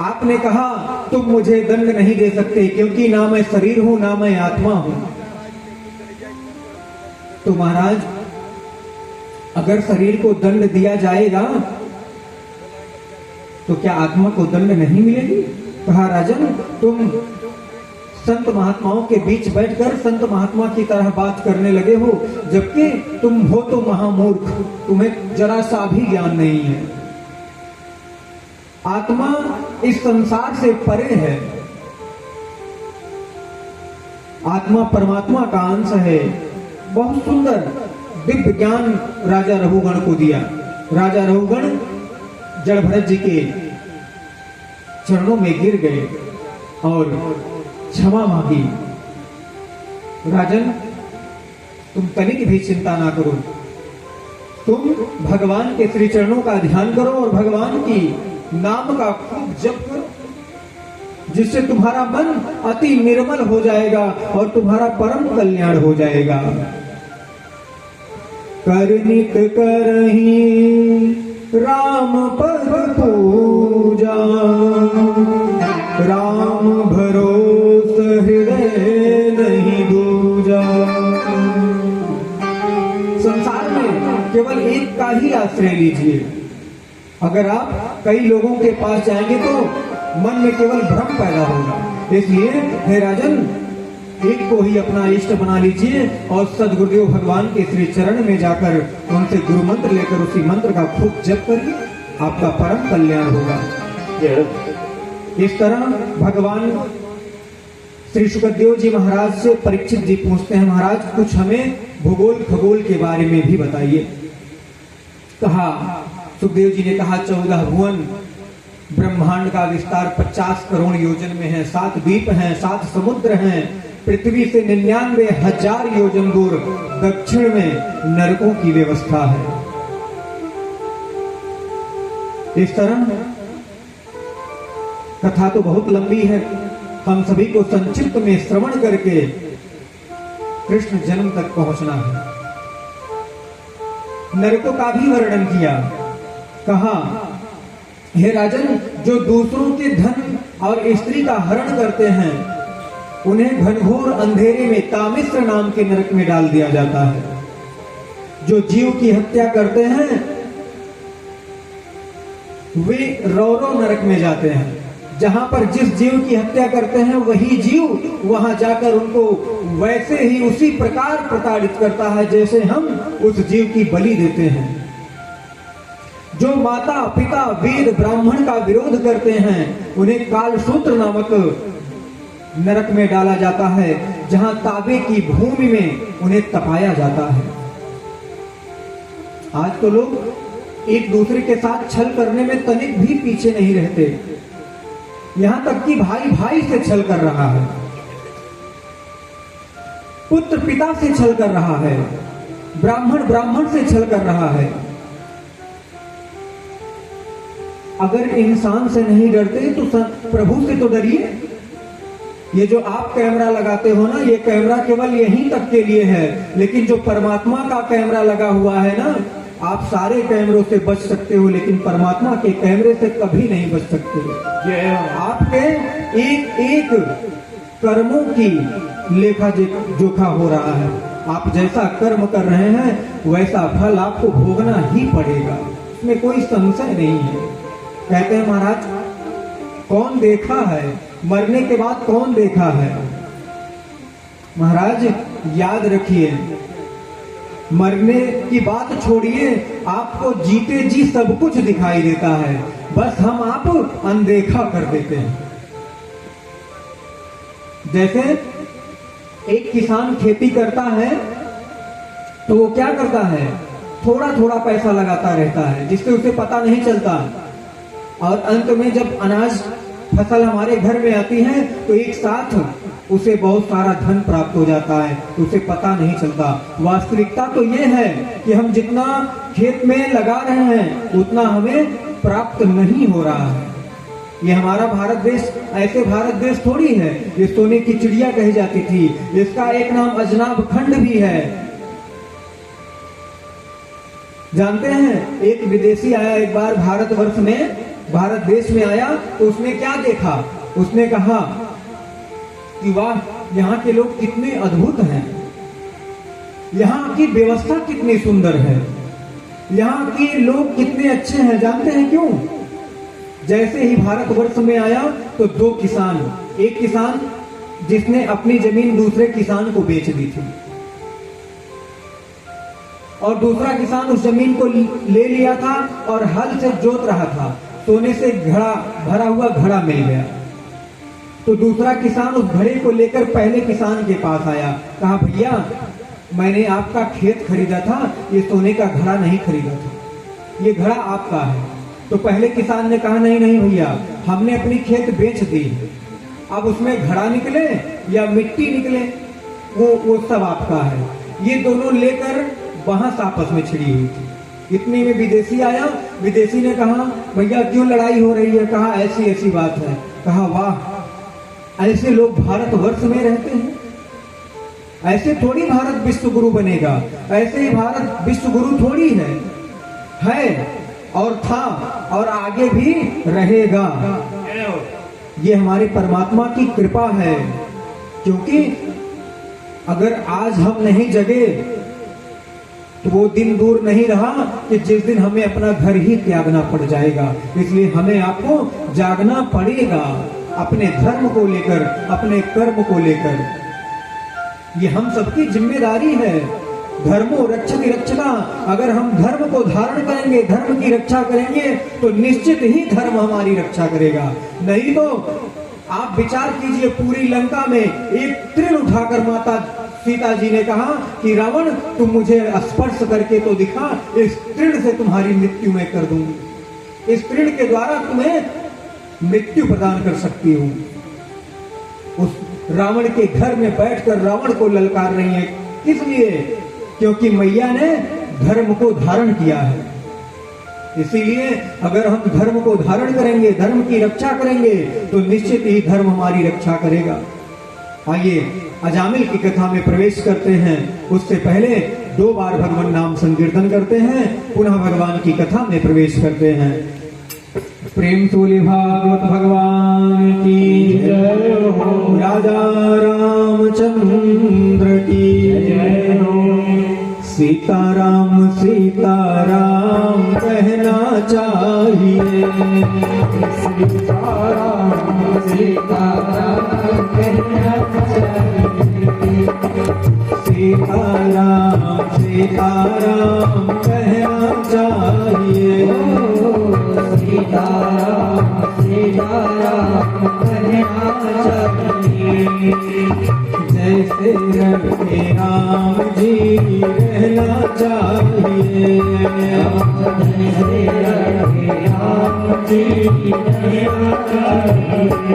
आपने कहा तुम मुझे दंड नहीं दे सकते क्योंकि ना मैं शरीर हूं ना मैं आत्मा हूं। तो महाराज अगर शरीर को दंड दिया जाएगा तो क्या आत्मा को दंड नहीं मिलेगी? कहा राजन तुम संत महात्माओं के बीच बैठकर संत महात्मा की तरह बात करने लगे हो, जबकि तुम हो तो महामूर्ख, तुम्हें जरा सा भी ज्ञान नहीं है। आत्मा इस संसार से परे है, आत्मा परमात्मा का अंश है। बहुत सुंदर दिव्य ज्ञान राजा रघुगण को दिया। राजा रघुगण जड़ भरत जी के चरणों में गिर गए और क्षमा मांगी। राजन तुम तनिक भी चिंता ना करो, तुम भगवान के श्री चरणों का ध्यान करो और भगवान की नाम का खूब जप करो, जिससे तुम्हारा मन अति निर्मल हो जाएगा और तुम्हारा परम कल्याण हो जाएगा। करनित करही राम पद पूजा, राम भरोस हृदय नहीं दूजा। संसार में केवल एक का ही आश्रय लीजिए। अगर आप कई लोगों के पास जाएंगे तो मन में केवल भ्रम पैदा होगा। इसलिए हे राजन एक को ही अपना इष्ट बना लीजिए और सदगुरुदेव भगवान के श्री चरण में जाकर उनसे गुरु मंत्र लेकर उसी मंत्र का खूब जप करिए, आपका परम कल्याण होगा। इस तरह भगवान श्री सुखदेव जी महाराज से परीक्षित जी पूछते हैं महाराज कुछ हमें भूगोल खगोल के बारे में भी बताइए। कहा सुखदेव जी ने कहा 14 भुवन ब्रह्मांड का विस्तार 50 करोड़ योजन में है, 7 द्वीप हैं, 7 समुद्र हैं, पृथ्वी से 99,000 योजन दूर दक्षिण में नरकों की व्यवस्था है। इस तरह कथा तो बहुत लंबी है, हम सभी को संक्षिप्त में श्रवण करके कृष्ण जन्म तक पहुंचना है। नरकों का भी वर्णन किया। कहा हे राजन जो दूसरों के धन और स्त्री का हरण करते हैं उन्हें घनघोर अंधेरे में तामिश्र नाम के नरक में डाल दिया जाता है। जो जीव की हत्या करते हैं वे रौरव नरक में जाते हैं। जहां पर जिस जीव की हत्या करते हैं वही जीव वहां जाकर उनको वैसे ही उसी प्रकार प्रताड़ित करता है जैसे हम उस जीव की बलि देते हैं। जो माता पिता वेद ब्राह्मण का विरोध करते हैं उन्हें कालसूत्र नामक नरक में डाला जाता है, जहां ताबे की भूमि में उन्हें तपाया जाता है। आज तो लोग एक दूसरे के साथ छल करने में तनिक भी पीछे नहीं रहते। यहां तक कि भाई भाई से छल कर रहा है, पुत्र पिता से छल कर रहा है, ब्राह्मण ब्राह्मण से छल कर रहा है। अगर इंसान से नहीं डरते तो प्रभु से तो डरिए। ये जो आप कैमरा लगाते हो ना, ये कैमरा केवल यहीं तक के लिए है, लेकिन जो परमात्मा का कैमरा लगा हुआ है ना, आप सारे कैमरों से बच सकते हो लेकिन परमात्मा के कैमरे से कभी नहीं बच सकते। आपके एक एक कर्मों की लेखा जोखा हो रहा है। आप जैसा कर्म कर रहे हैं वैसा फल आपको भोगना ही पड़ेगा, इसमें कोई संशय नहीं है। कहते हैं महाराज, कौन देखा है मरने के बाद, कौन देखा है? महाराज याद रखिए, मरने की बात छोड़िए, आपको जीते जी सब कुछ दिखाई देता है, बस हम आप अनदेखा कर देते हैं। जैसे एक किसान खेती करता है तो वो क्या करता है, थोड़ा थोड़ा पैसा लगाता रहता है जिससे उसे पता नहीं चलता, और अंत में जब अनाज फसल हमारे घर में आती है तो एक साथ उसे बहुत सारा धन प्राप्त हो जाता है, उसे पता नहीं चलता। वास्तविकता तो ये है कि हम जितना खेत में लगा रहे हैं उतना हमें प्राप्त नहीं हो रहा है। ये हमारा भारत देश ऐसे भारत देश थोड़ी है, ये सोने की चिड़िया कही जाती थी, इसका एक नाम अजनाब खंड भी है। जानते हैं, एक विदेशी आया एक बार भारतवर्ष में, भारत देश में आया तो उसने क्या देखा, उसने कहा कि वाह, यहाँ के लोग कितने अद्भुत हैं, यहाँ की व्यवस्था कितनी सुंदर है, यहाँ के लोग कितने अच्छे हैं। जानते हैं क्यों? जैसे ही भारतवर्ष में आया तो दो किसान, एक किसान जिसने अपनी जमीन दूसरे किसान को बेच दी थी, और दूसरा किसान उस जमीन को ले लिया था और हल से जोत रहा था, सोने से घड़ा भरा हुआ घड़ा मिल गया। तो दूसरा किसान उस घड़े को लेकर पहले किसान के पास आया, कहा भैया मैंने आपका खेत खरीदा था, ये सोने का घड़ा नहीं खरीदा था, ये घड़ा आपका है। तो पहले किसान ने कहा नहीं नहीं भैया, हमने अपनी खेत बेच दी, अब उसमें घड़ा निकले या मिट्टी निकले वो सब आपका है। ये दोनों लेकर बहस आपस में छिड़ी हुई थी। इतने में विदेशी आया, विदेशी ने कहा भैया क्यों लड़ाई हो रही है? कहा ऐसी ऐसी बात है। कहा वाह, ऐसे लोग भारतवर्ष में रहते हैं, ऐसे थोड़ी भारत विश्व गुरु बनेगा, ऐसे ही भारत विश्व गुरु थोड़ी है और था और आगे भी रहेगा। ये हमारे परमात्मा की कृपा है, क्योंकि अगर आज हम नहीं जगे तो वो दिन दूर नहीं रहा कि जिस दिन हमें अपना घर ही त्यागना पड़ जाएगा। इसलिए हमें आपको जागना पड़ेगा अपने धर्म को लेकर, अपने कर्म को लेकर। ये हम सबकी जिम्मेदारी है। धर्मो रक्षति रक्षता, अगर हम धर्म को धारण करेंगे, धर्म की रक्षा करेंगे तो निश्चित ही धर्म हमारी रक्षा करेगा। नहीं तो आप विचार कीजिए, पूरी लंका में एक तृण उठाकर माता सीता जी ने कहा कि रावण तुम मुझे स्पर्श करके तो दिखा, इस तृण से तुम्हारी मृत्यु मैं कर दूंगी, इस तृण के द्वारा तुम्हें मृत्यु प्रदान कर सकती हूँ। उस रावण के घर में बैठकर रावण को ललकार रही है, इसलिए क्योंकि मैया ने धर्म को धारण किया है। इसीलिए अगर हम धर्म को धारण करेंगे, धर्म की रक्षा करेंगे तो निश्चित ही धर्म हमारी रक्षा करेगा। आइए अजामिल की कथा में प्रवेश करते हैं। उससे पहले 2 बार भगवान नाम संकीर्तन करते हैं, पुनः भगवान की कथा में प्रवेश करते हैं। प्रेम तोले भागवत भगवान की जय हो, राजा रामचंद्र की जय हो। सीताराम सीताराम कहना चाहिए, सीताराम सीताराम कहना चाहिए, सीताराम सीताराम कहना चाहिए, सीताराम सीताराम कहना चाहिए। जैसे रखे राम जी रहना चाहिए, जैसे रखे राम जी रहना चाहिए।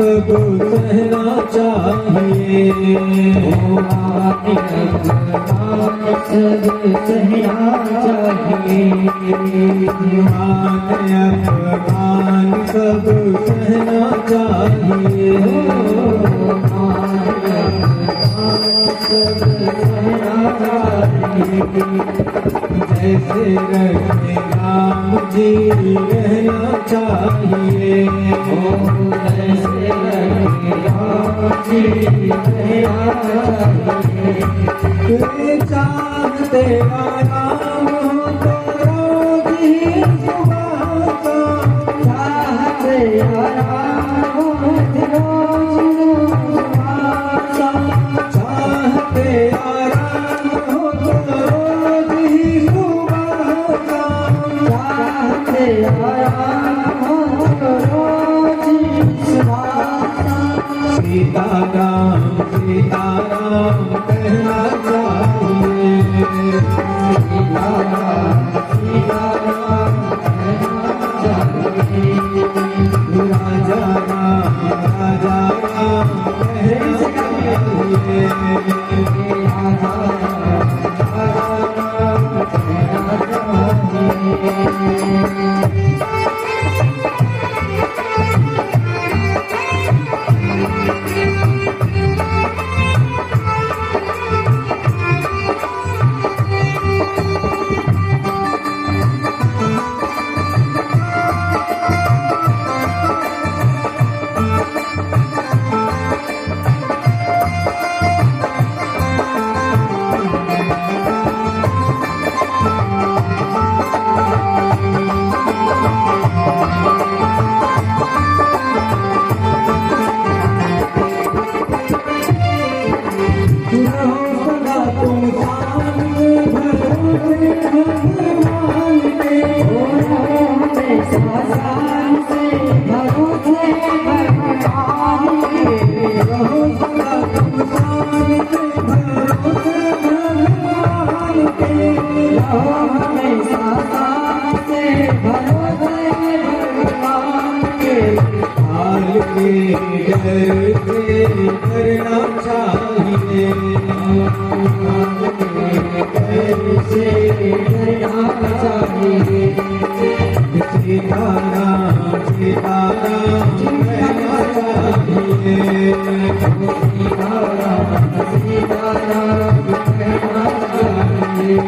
सब सहना चाहिए। मान अभिमान सब सहना चाहिए। मान अपमान सब सहना चाहिए। मान अपमान सब सहना चाहिए। जैसे रखे राम जी रहना चाहिए। जैसे रखे राम जी रहना चाहिए। तुझे चाहते राम हो तो रोज ही सुबह का चाहते राम हो तो रोज चाहते आराम हो तो रोज ही सुबह का चाहते आराम हो तो रोज सीताराम सीताराम कहना चाहिए। सीताराम सीताराम कहना चाहिए। राजा राम कहना चाहिए। राजा राम कहना चाहिए। करना चाहिए। सीताराम सीताराम कहना चाहिए। सीताराम सीताराम कहना चाहिए।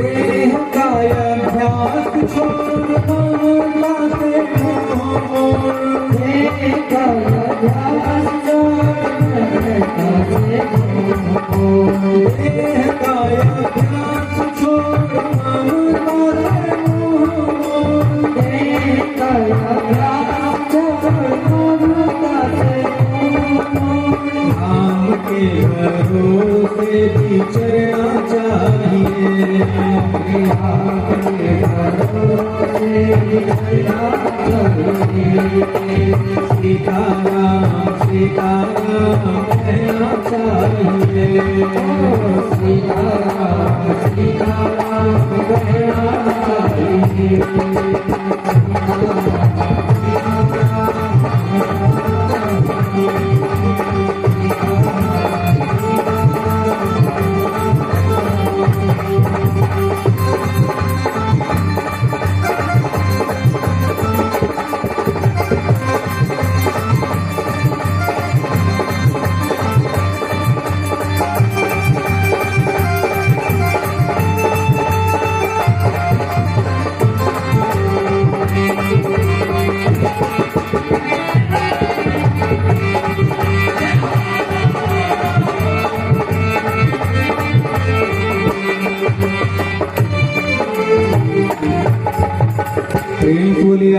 देह का अभ्यास छोड़ ममता से मोह। देह का अभ्यास छोड़ ममता से मोह। देह का अभ्यास छोड़ ममता से मोह। देह का अभ्यास छोड़ ममता से मोह। राम के भरोसे भी चलना चाहिए। राम के भरोसे चलना चाहिए। सीताराम सीताराम कहना चाहिए। सीताराम सीताराम कहना चाहिए।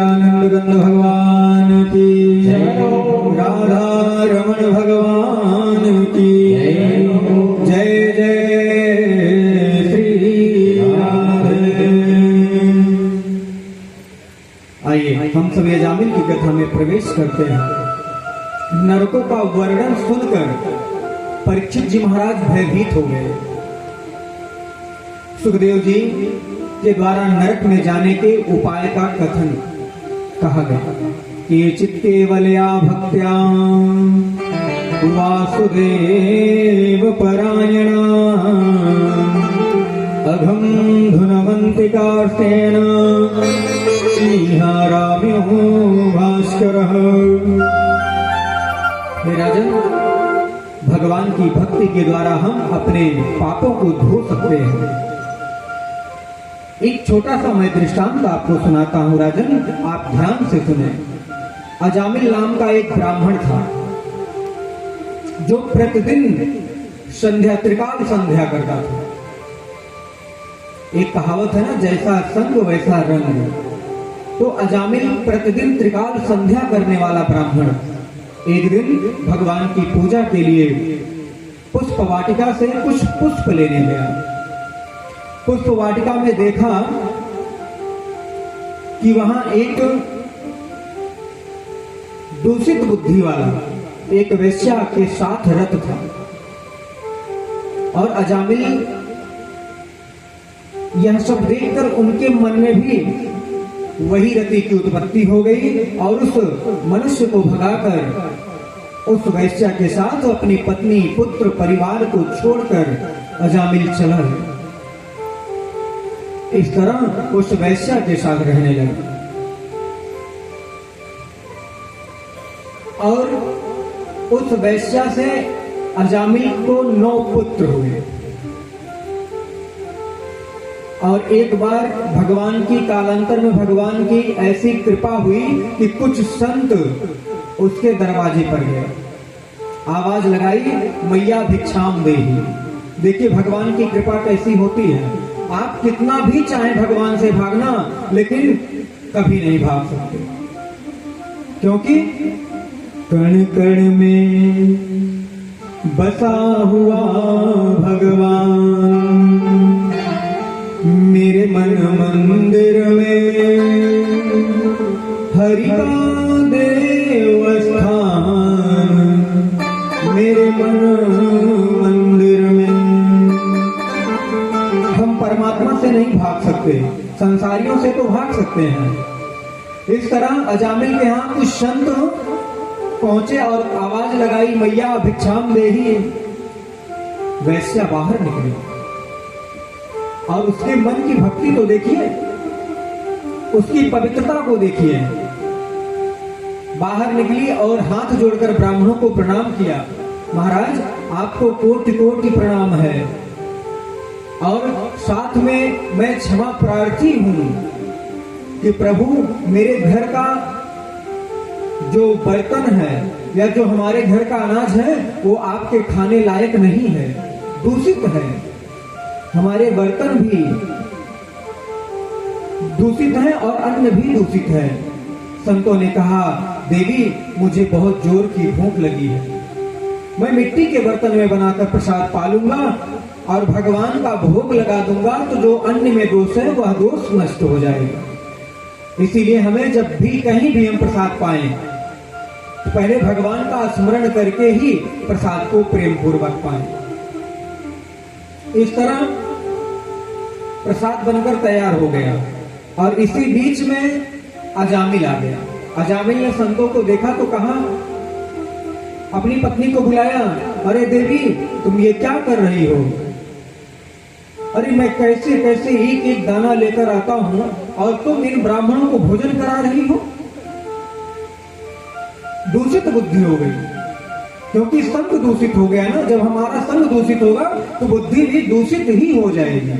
आनंद गंध भगवान की जय हो। राधा रमण भगवान की जय हो। जय जय श्री राधे। आइए हम सब अजामिल की कथा में प्रवेश करते हैं। नरकों का वर्णन सुनकर परीक्षित जी महाराज भयभीत हो गए। सुखदेव जी के द्वारा नरक में जाने के उपाय का कथन कहा गया कि चित्ते वलया भक्त्या वासुदेव परायणा अघम धुनवंतिकार्तेन निहाराम्यो भास्करः। हे राजन, भगवान की भक्ति के द्वारा हम अपने पापों को धो सकते हैं। एक छोटा सा मैं दृष्टांत आपको सुनाता हूं राजन, आप ध्यान से सुने। अजामिल नाम का एक ब्राह्मण था जो प्रतिदिन संध्या त्रिकाल संध्या करता था। एक कहावत है ना, जैसा संग वैसा रंग। तो अजामिल प्रतिदिन त्रिकाल संध्या करने वाला ब्राह्मण एक दिन भगवान की पूजा के लिए पुष्प वाटिका से कुछ पुष्प लेने गया। पुष्प वाटिका में देखा कि वहां एक दूषित बुद्धि वाला एक वेश्या के साथ रत था। और अजामिल यह सब देखकर उनके मन में भी वही रति की उत्पत्ति हो गई और उस मनुष्य को भगाकर उस वैश्या के साथ अपनी पत्नी पुत्र परिवार को छोड़कर अजामिल चला गया। इस तरह उस वैश्या के साथ रहने लगा और उस वैश्या से अजामिल को 9 पुत्र हुए। और एक बार भगवान की कालांतर में भगवान की ऐसी कृपा हुई कि कुछ संत उसके दरवाजे पर गए, आवाज लगाई, मैया भिक्षाम देही। देखिए भगवान की कृपा कैसी होती है। आप कितना भी चाहें भगवान से भागना, लेकिन कभी नहीं भाग सकते, क्योंकि कण कण में बसा हुआ भगवान मेरे मन मंदिर में हरि का देव स्थान मेरे मन मंदिर में। हम परमात्मा से नहीं भाग सकते, संसारियों से तो भाग सकते हैं। इस तरह अजामिल के यहाँ कुछ संत पहुंचे और आवाज लगाई, मैया भिक्षाम देही। वैश्या बाहर निकली और उसके मन की भक्ति तो देखिए, उसकी पवित्रता को देखिए। बाहर निकली और हाथ जोड़कर ब्राह्मणों को प्रणाम किया। महाराज, आपको कोटि कोटि प्रणाम है और साथ में मैं क्षमा प्रार्थी हूं कि प्रभु मेरे घर का जो बर्तन है या जो हमारे घर का अनाज है वो आपके खाने लायक नहीं है, दूषित है। हमारे बर्तन भी दूषित हैं और अन्न भी दूषित है। संतों ने कहा, देवी मुझे बहुत जोर की भूख लगी है, मैं मिट्टी के बर्तन में बनाकर प्रसाद पालूंगा और भगवान का भोग लगा दूंगा, तो जो अन्न में दोष है वह दोष नष्ट हो जाएगा। इसीलिए हमें जब भी कहीं भी हम प्रसाद पाएं तो पहले भगवान का स्मरण करके ही प्रसाद को प्रेम पूर्वक पाएं। इस तरह प्रसाद बनकर तैयार हो गया और इसी बीच में अजामिल आ गया। अजामिल ने संतों को देखा तो कहा, अपनी पत्नी को बुलाया, अरे देवी तुम ये क्या कर रही हो? अरे मैं कैसे कैसे एक एक दाना लेकर आता हूं और तुम इन ब्राह्मणों को भोजन करा रही हो। दूषित बुद्धि हो गई, क्योंकि संग दूषित हो गया ना। जब हमारा संग दूषित होगा तो बुद्धि भी दूषित ही हो जाएगी।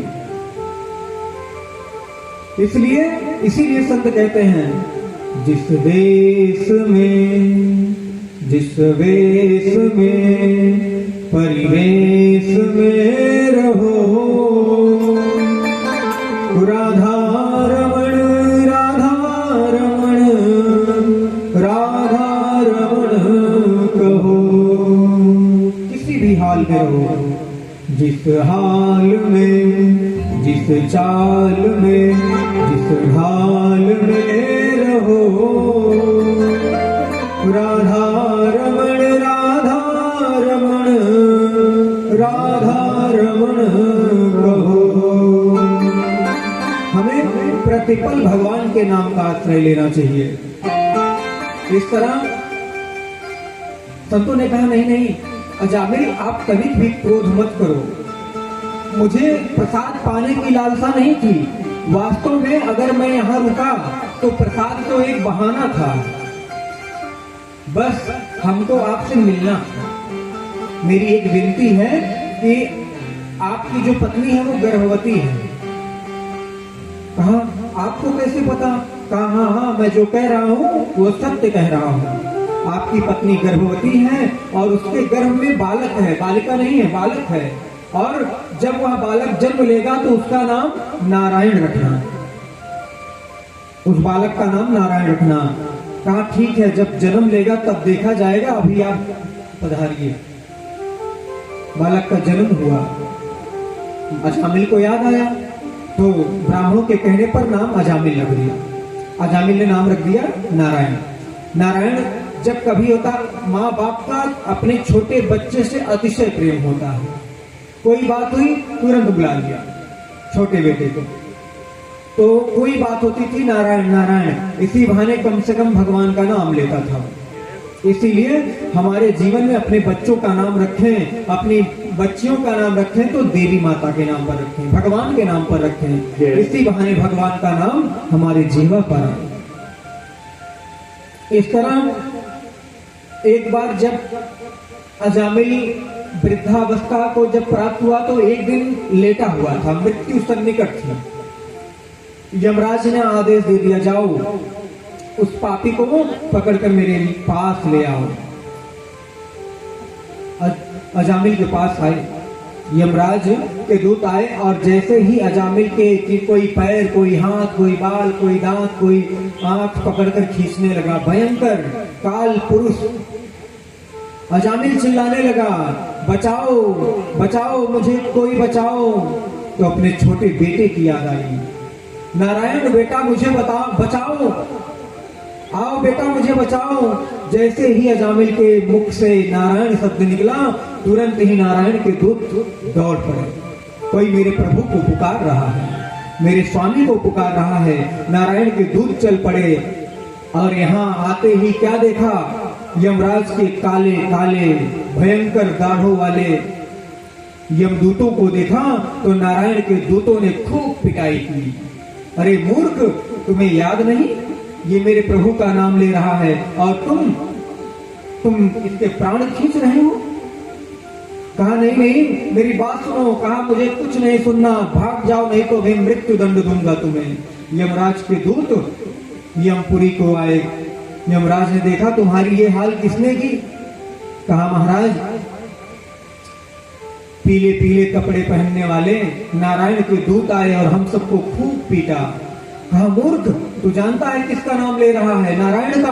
इसीलिए संत कहते हैं, जिस देश में जिस वेश में परिवेश में रहो, राधा रमण हाल में रहो, जिस हाल में, जिस चाल में, जिस ढाल में रहो। राधा रमण, राधा रमण, राधा रमण कहो। हमें प्रतिपल भगवान के नाम का आश्रय लेना चाहिए। इस तरह संतों ने कहा, नहीं नहीं अजामिल, आप कभी भी क्रोध मत करो। मुझे प्रसाद पाने की लालसा नहीं थी। वास्तव में अगर मैं यहाँ रुका तो प्रसाद तो एक बहाना था, बस हमको आपसे मिलना। मेरी एक विनती है कि आपकी जो पत्नी है वो गर्भवती है। कहा, आपको कैसे पता? कहा, हाँ हाँ, मैं जो कह रहा हूँ वो सत्य कह रहा हूँ। आपकी पत्नी गर्भवती है और उसके गर्भ में बालक है, बालिका नहीं है, बालक है। और जब वह बालक जन्म लेगा तो उसका नाम नारायण रखना, उस बालक का नाम नारायण रखना। कहा, ठीक है, जब जन्म लेगा तब देखा जाएगा, अभी आप पधारिए। बालक का जन्म हुआ। अजामिल को याद आया तो ब्राह्मणों के कहने पर नाम अजामिल रख दिया। अजामिल ने नाम रख दिया नारायण। नारायण जब कभी होता, माँ बाप का अपने छोटे बच्चे से अतिशय प्रेम होता है। कोई बात हुई तुरंत बुला लिया छोटे बेटे को। तो कोई बात होती थी, नारायण नारायण, इसी बहाने कम से कम भगवान का नाम लेता था। इसीलिए हमारे जीवन में अपने बच्चों का नाम रखें, अपनी बच्चियों का नाम रखें तो देवी माता के नाम पर रखें, भगवान के नाम पर रखें। इसी बहाने भगवान का नाम हमारे जीवन पर आए। इस तरह एक बार जब अजामिल वृद्धावस्था को जब प्राप्त हुआ तो एक दिन लेटा हुआ था, मृत्यु सन्निकट थी। यमराज ने आदेश दे दिया, जाओ उस पापी को पकड़कर मेरे पास ले आओ। अजामिल के पास आए, यमराज के दूत आए और जैसे ही अजामिल के कोई पैर, कोई हाथ, कोई बाल, कोई दांत, कोई आंख पकड़कर खींचने लगा, भयंकर काल पुरुष। अजामिल चिल्लाने लगा, बचाओ बचाओ, मुझे कोई बचाओ। तो अपने छोटे बेटे की याद आई, नारायण बेटा मुझे बचाओ, आओ बेटा मुझे बचाओ। जैसे ही अजामिल के मुख से नारायण शब्द निकला, तुरंत ही नारायण के दूत दौड़ पड़े। कोई मेरे प्रभु को पुकार रहा है, मेरे स्वामी को पुकार रहा है। नारायण के दूत चल पड़े और यहाँ आते ही क्या देखा, यमराज के काले काले भयंकर दाढ़ों वाले यमदूतों को देखा। तो नारायण के दूतों ने खूब पिटाई की। अरे मूर्ख, तुम्हें याद नहीं, ये मेरे प्रभु का नाम ले रहा है और तुम इसके प्राण खींच रहे हो। कहा, नहीं नहीं, मेरी बात सुनो। कहा, मुझे कुछ नहीं सुनना, भाग जाओ, नहीं तो मैं मृत्यु दंड दूंगा तुम्हें। यमराज के दूत यमपुरी को आए। यमराज ने देखा, तुम्हारी ये हाल किसने की? कहा, महाराज, पीले पीले कपड़े पहनने वाले नारायण के दूत आए और हम सबको खूब पीटा। कहा, मूर्ख, तू जानता है किसका नाम ले रहा है? नारायण का।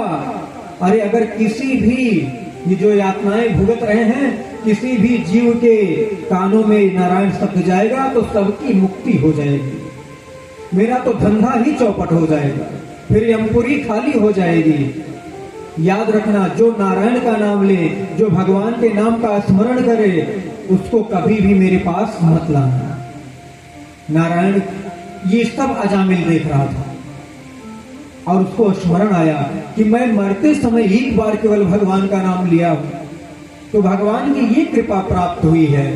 अरे अगर किसी भी ये जो यातनाएं भुगत रहे हैं, किसी भी जीव के कानों में नारायण शब्द जाएगा तो सबकी मुक्ति हो जाएगी। मेरा तो धंधा ही चौपट हो जाएगा, फिर यमपुरी खाली हो जाएगी। याद रखना, जो नारायण का नाम ले, जो भगवान के नाम का स्मरण करे, उसको कभी भी मेरे पास मत लाना। नारायण, ये सब अजामिल देख रहा था और उसको स्मरण आया कि मैं मरते समय एक बार केवल भगवान का नाम लिया हूं, तो भगवान की ये कृपा प्राप्त हुई है।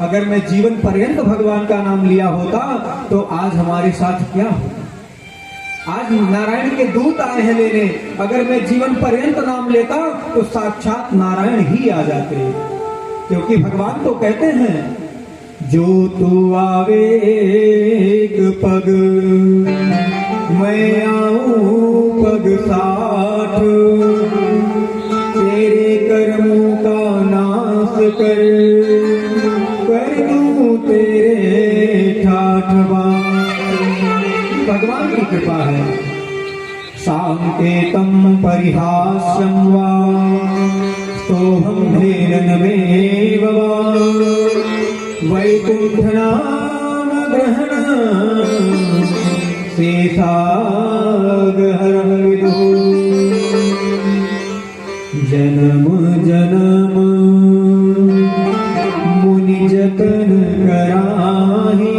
अगर मैं जीवन पर्यंत भगवान का नाम लिया होता तो आज हमारे साथ क्या होता? आज नारायण के दूत आए हैं लेने, अगर मैं जीवन पर्यंत नाम लेता तो साक्षात नारायण ही आ जाते। क्योंकि भगवान तो कहते हैं, जो तू आवे एक पग, मैं आऊं पग 60, तेरे कर्मों का नाश कर दूं तेरे ठाठबार। भगवान की कृपा है। सांकेतम परिहास्यम वा सोहम धेरनमेव वा वैकुंठ नाम ग्रहण शेषागहरं विदुः जन्म जन्म मुनि जतन कराही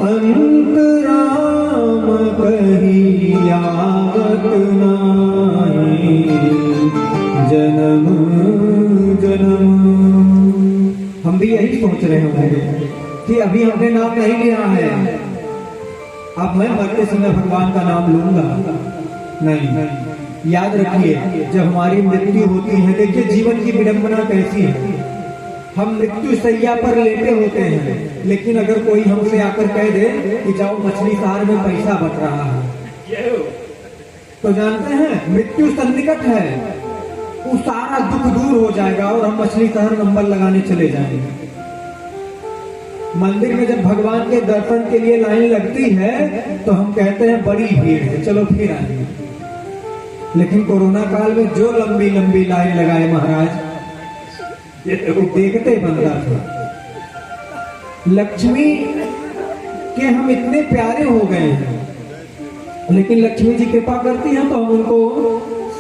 अंत राम कहियावत नाहि जन्म जन्म। हम भी यही सोच रहे होंगे कि अभी हमने नाम नहीं लिया है, अब मैं मरते समय भगवान का नाम लूंगा। नहीं, याद रखिए जब हमारी मृत्यु होती है, देखिए जीवन की विडंबना कैसी है। हम मृत्यु सैया पर लेटे होते हैं, लेकिन अगर कोई हमसे आकर कह दे कि जाओ मछली शहर में पैसा बट रहा है, तो जानते हैं मृत्यु सन्निकट है, वो सारा दुख दूर हो जाएगा और हम मछली शहर नंबर लगाने चले जाएंगे। मंदिर में जब भगवान के दर्शन के लिए लाइन लगती है तो हम कहते हैं बड़ी भीड़ है, चलो फिर आएंगे। लेकिन कोरोना काल में जो लंबी लंबी लाइन लगाए महाराज, ये देखते बनता था। लक्ष्मी के हम इतने प्यारे हो गए हैं, लेकिन लक्ष्मी जी कृपा करती हैं तो हम उनको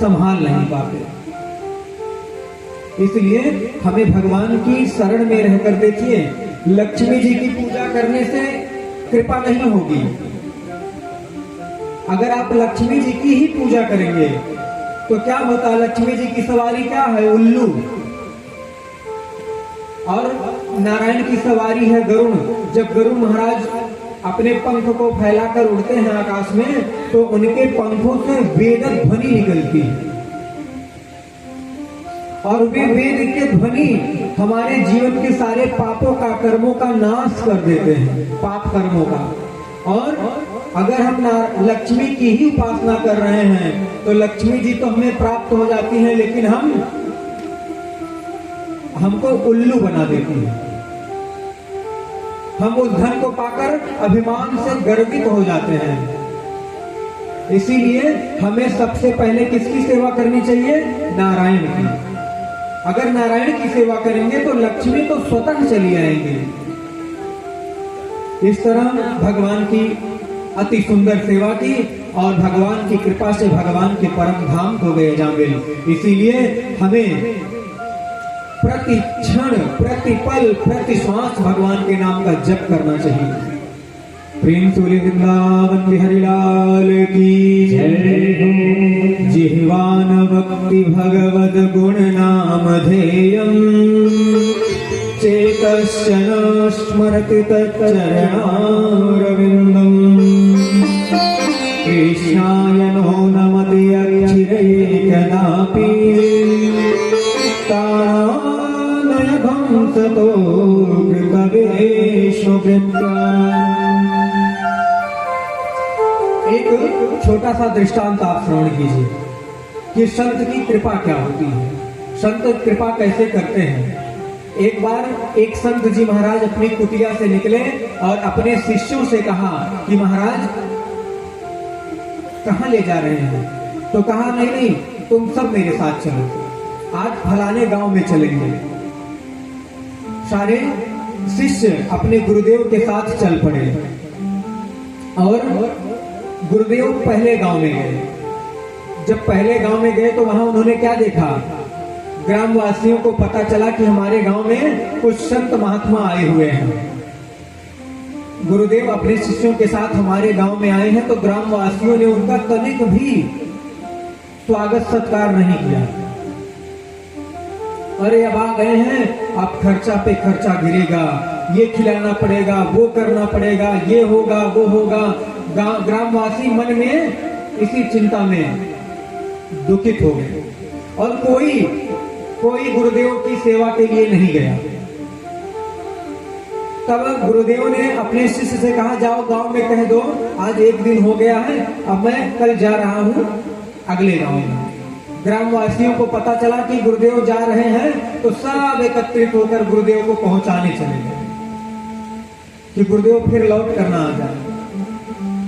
संभाल नहीं पाते। इसलिए हमें भगवान की शरण में रहकर देखिए, लक्ष्मी जी की पूजा करने से कृपा नहीं होगी। अगर आप लक्ष्मी जी की ही पूजा करेंगे तो क्या होता, लक्ष्मी जी की सवारी क्या है, उल्लू, और नारायण की सवारी है गरुण। जब गरुण महाराज अपने पंख को फैलाकर उड़ते हैं आकाश में, तो उनके पंखों से वेदक ध्वनि निकलती है, और वे वेद के ध्वनि हमारे जीवन के सारे पापों का, कर्मों का नाश कर देते हैं, पाप कर्मों का। और अगर हम लक्ष्मी की ही उपासना कर रहे हैं तो लक्ष्मी जी तो हमें प्राप्त हो जाती हैं, लेकिन हमको उल्लू बना देती है। हम उस धन को पाकर अभिमान से गर्वित हो जाते हैं। इसीलिए हमें सबसे पहले किसकी सेवा करनी चाहिए, नारायण की। अगर नारायण की सेवा करेंगे तो लक्ष्मी तो स्वतः चली आएंगे। इस तरह भगवान की अति सुंदर सेवा की और भगवान की कृपा से भगवान के परम धाम को गए जामिल। इसीलिए हमें प्रति क्षण, प्रति पल, प्रति श्वास भगवान के नाम का जप करना चाहिए। प्रेम सूर्य वृंदावन बिहारी लाल की जय। जिह्वान भक्ति भगवद गुण नाम धेयम् चेतस्य न स्मरति तच्चरणारविन्दम् कृष्णाय नो नमति अक्षिरेकदापि तानयघं ततो कृतवेषु कृत्वा। एक छोटा सा दृष्टांत आप श्रवण कीजिए कि संत की कृपा क्या होती है, संत कृपा कैसे करते हैं। एक बार एक संत जी महाराज अपनी कुटिया से निकले और अपने शिष्यों से कहा कि महाराज कहाँ ले जा रहे हैं। तो कहा नहीं, तुम सब मेरे साथ चलो, आज फलाने गांव में चलेंगे। सारे शिष्य अपने गुरुदेव के साथ चल पड़े और गुरुदेव पहले गांव में गए। जब पहले गांव में गए तो वहां उन्होंने क्या देखा, ग्रामवासियों को पता चला कि हमारे गांव में कुछ संत महात्मा आए हुए हैं। गुरुदेव अपने शिष्यों के साथ हमारे गांव में आए हैं, तो ग्रामवासियों ने उनका तनिक भी स्वागत सत्कार नहीं किया। अरे अब आ गए हैं, अब खर्चा पे खर्चा गिरेगा, ये खिलाना पड़ेगा, वो करना पड़ेगा, ये होगा वो होगा। ग्रामवासी मन में इसी चिंता में दुखित हो गए और कोई गुरुदेव की सेवा के लिए नहीं गया। तब गुरुदेव ने अपने शिष्य से कहा, जाओ गांव में कह दो आज एक दिन हो गया है, अब मैं कल जा रहा हूं अगले गांव में। ग्रामवासियों को पता चला कि गुरुदेव जा रहे हैं, तो सब एकत्रित होकर गुरुदेव को पहुंचाने चले गए कि गुरुदेव फिर लौट करना आ जाए।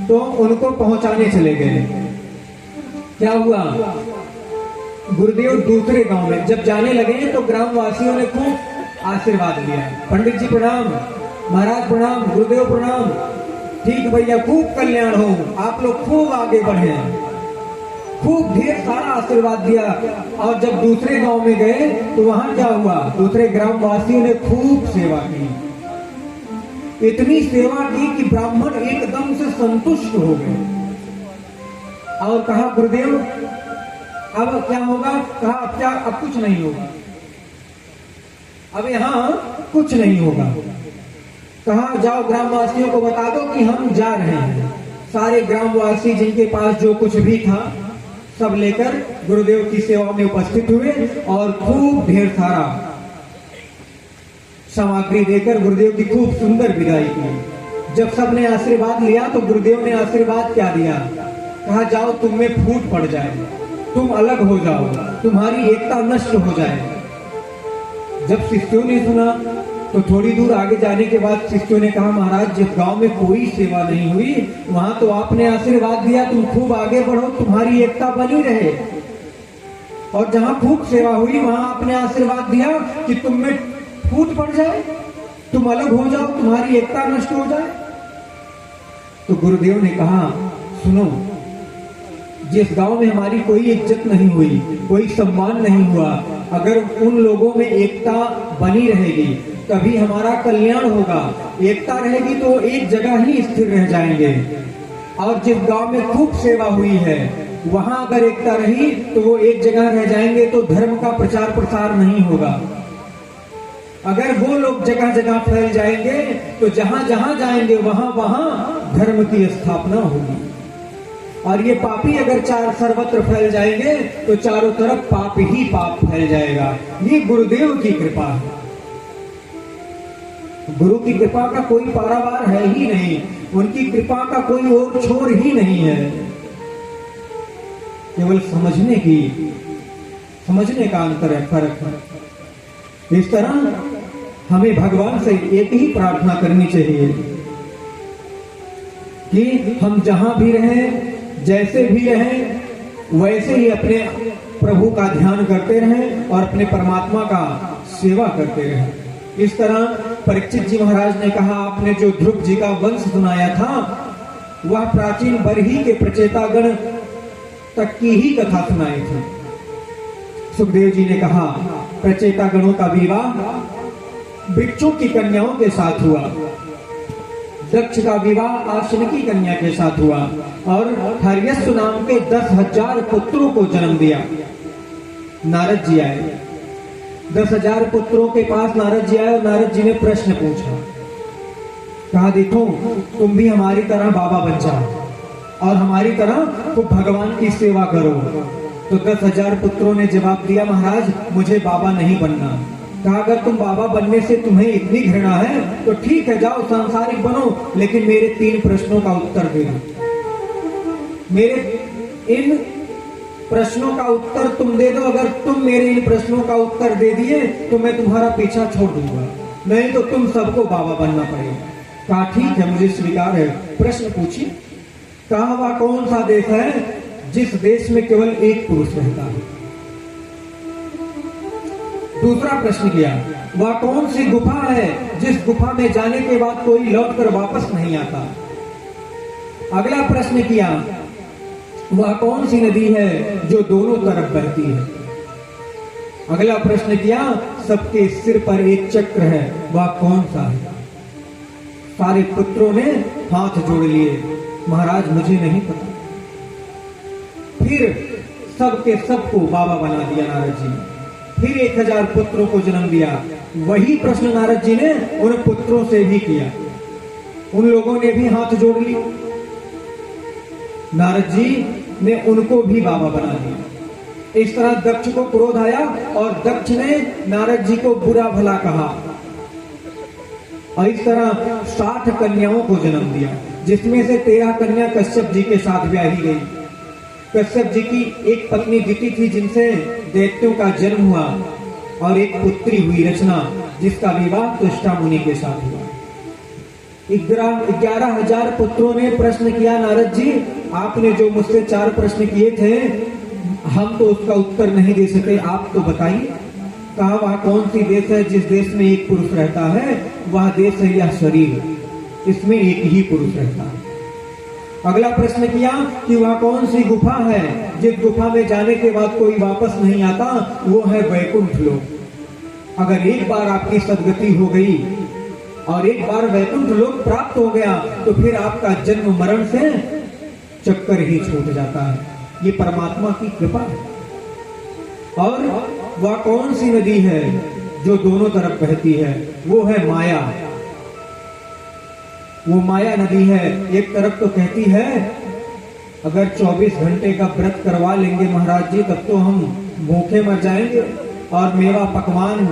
तो उनको पहुंचाने चले गए। क्या हुआ, गुरुदेव दूसरे गांव में जब जाने लगे तो ग्रामवासियों ने खूब आशीर्वाद लिया। पंडित जी प्रणाम, महाराज प्रणाम, गुरुदेव प्रणाम। ठीक भैया, खूब कल्याण हो, आप लोग खूब आगे बढ़े। खूब ढेर सारा आशीर्वाद दिया। और जब दूसरे गांव में गए तो वहां क्या हुआ, दूसरे ग्रामवासियों ने खूब सेवा की, इतनी सेवा की कि ब्राह्मण एकदम से संतुष्ट हो गए और कहा गुरुदेव अब क्या होगा? कहा अब क्या, अब कुछ नहीं होगा, अब यहाँ कुछ नहीं होगा। कहा जाओ ग्रामवासियों को बता दो कि हम जा रहे हैं। सारे ग्रामवासी जिनके पास जो कुछ भी था सब लेकर गुरुदेव की सेवा में उपस्थित हुए और खूब ढेर सारा सामग्री देकर गुरुदेव की खूब सुंदर विदाई की। जब सबने आशीर्वाद लिया तो गुरुदेव ने आशीर्वाद क्या दिया? कहा जाओ तुम में फूट पड़ जाए, तुम अलग हो जाओ, तुम्हारी एकता नष्ट हो जाए। जब शिष्यों ने सुना तो थोड़ी दूर आगे जाने के बाद शिष्यों ने कहा महाराज जिस गांव में कोई सेवा नहीं हुई वहां तो आपने आशीर्वाद दिया, तुम खूब आगे बढ़ो, तुम्हारी एकता बनी रहे। और जहां खूब सेवा हुई वहां आपने आशीर्वाद दिया कि तुम में फूट पड़ जाए, तुम अलग हो जाओ, तुम्हारी एकता नष्ट हो जाए। तो गुरुदेव ने कहा सुनो, जिस गांव में हमारी कोई इज्जत नहीं हुई, कोई सम्मान नहीं हुआ, अगर उन लोगों में एकता बनी रहेगी तभी हमारा कल्याण होगा। एकता रहेगी तो एक जगह ही स्थिर रह जाएंगे। और जिस गांव में खूब सेवा हुई है वहां अगर एकता रही तो वो एक जगह रह जाएंगे तो धर्म का प्रचार प्रसार नहीं होगा। अगर वो लोग जगह जगह फैल जाएंगे तो जहां जहां जाएंगे वहां वहां धर्म की स्थापना होगी। और ये पापी अगर सर्वत्र फैल जाएंगे तो चारों तरफ पाप ही पाप फैल जाएगा। ये गुरुदेव की कृपा है। गुरु की कृपा का कोई पारावार है ही नहीं, उनकी कृपा का कोई और छोर ही नहीं है। केवल समझने का अंतर है, फर्क है। इस तरह हमें भगवान से एक ही प्रार्थना करनी चाहिए कि हम जहां भी रहें, जैसे भी रहें, वैसे ही अपने प्रभु का ध्यान करते रहें और अपने परमात्मा का सेवा करते रहें। इस तरह परीक्षित जी महाराज ने कहा, आपने जो ध्रुव जी का वंश सुनाया था वह प्राचीन बरही के प्रचेतागण तक की ही कथा सुनाई थी। सुखदेव जी ने कहा प्रचेतागणों का विवाह वृक्षों की कन्याओं के साथ हुआ, दक्ष का विवाह आश्विन की कन्या के साथ हुआ और हर्यस्व नाम के 10,000 पुत्रों को जन्म दिया। नारद जी आए, 10,000 पुत्रों के पास नारद जी आए और नारद जी ने प्रश्न पूछा। कहा देखो तुम भी हमारी तरह बाबा बन जाओ और हमारी तरह तो भगवान की सेवा करो। तो 10,000 पुत्रों ने जवाब दिया महाराज मुझे बाबा नहीं बनना। कहा अगर तुम बाबा बनने से तुम्हें इतनी घृणा है तो ठीक है, जाओ सांसारिक बनो, लेकिन मेरे 3 प्रश्नों का उत्तर दे दो। मेरे इन प्रश्नों का उत्तर तुम दे दो। अगर तुम मेरे इन प्रश्नों का उत्तर दे दिए तो मैं तुम्हारा पीछा छोड़ दूंगा, नहीं तो तुम सबको बाबा बनना पड़ेगा। कहा ठीक है, मुझे स्वीकार है, प्रश्न पूछिए। कहा वह कौन सा देश है जिस देश में केवल एक पुरुष रहता है? दूसरा प्रश्न किया, वह कौन सी गुफा है जिस गुफा में जाने के बाद कोई लौटकर वापस नहीं आता? अगला प्रश्न किया, वह कौन सी नदी है जो दोनों तरफ बहती है? अगला प्रश्न किया, सबके सिर पर एक चक्र है, वह कौन सा है? सारे पुत्रों ने हाथ जोड़ लिए, महाराज मुझे नहीं पता। फिर सबके सबको बाबा बना दिया नारद जी ने। फिर 1,000 पुत्रों को जन्म दिया। वही प्रश्न नारद जी ने उन पुत्रों से भी किया, उन लोगों ने भी हाथ जोड़ लिए। नारद जी ने उनको भी बाबा बना दिया। इस तरह दक्ष को क्रोध आया और दक्ष ने नारद जी को बुरा भला कहा और इस तरह 60 कन्याओं को जन्म दिया, जिसमें से 13 कन्या कश्यप जी के साथ ब्याही गई। कश्यप जी की एक पत्नी दिति थी जिनसे दैत्यों का जन्म हुआ और एक पुत्री हुई रचना जिसका विवाह तुष्टा मुनि के साथ हुआ। 11,000 पुत्रों ने प्रश्न किया, नारद जी आपने जो मुझसे 4 प्रश्न किए थे हम तो उसका उत्तर नहीं दे सके, आप तो बताइए। कहा वह कौन सी देश है जिस देश में एक पुरुष रहता है? वह देश है यह शरीर, इसमें एक ही पुरुष रहता है। अगला प्रश्न किया कि वह कौन सी गुफा है जिस गुफा में जाने के बाद कोई वापस नहीं आता? वो है वैकुंठ लोक। अगर एक बार आपकी सदगति हो गई और एक बार वैकुंठ लोक प्राप्त हो गया तो फिर आपका जन्म मरण से चक्कर ही छूट जाता है। ये परमात्मा की कृपा है। और वह कौन सी नदी है जो दोनों तरफ बहती है? वो है माया। वो माया नदी है। एक तरफ तो कहती है अगर 24 घंटे का व्रत करवा लेंगे महाराज जी तब तो हम भूखे मर जाएंगे, और मेवा पकवान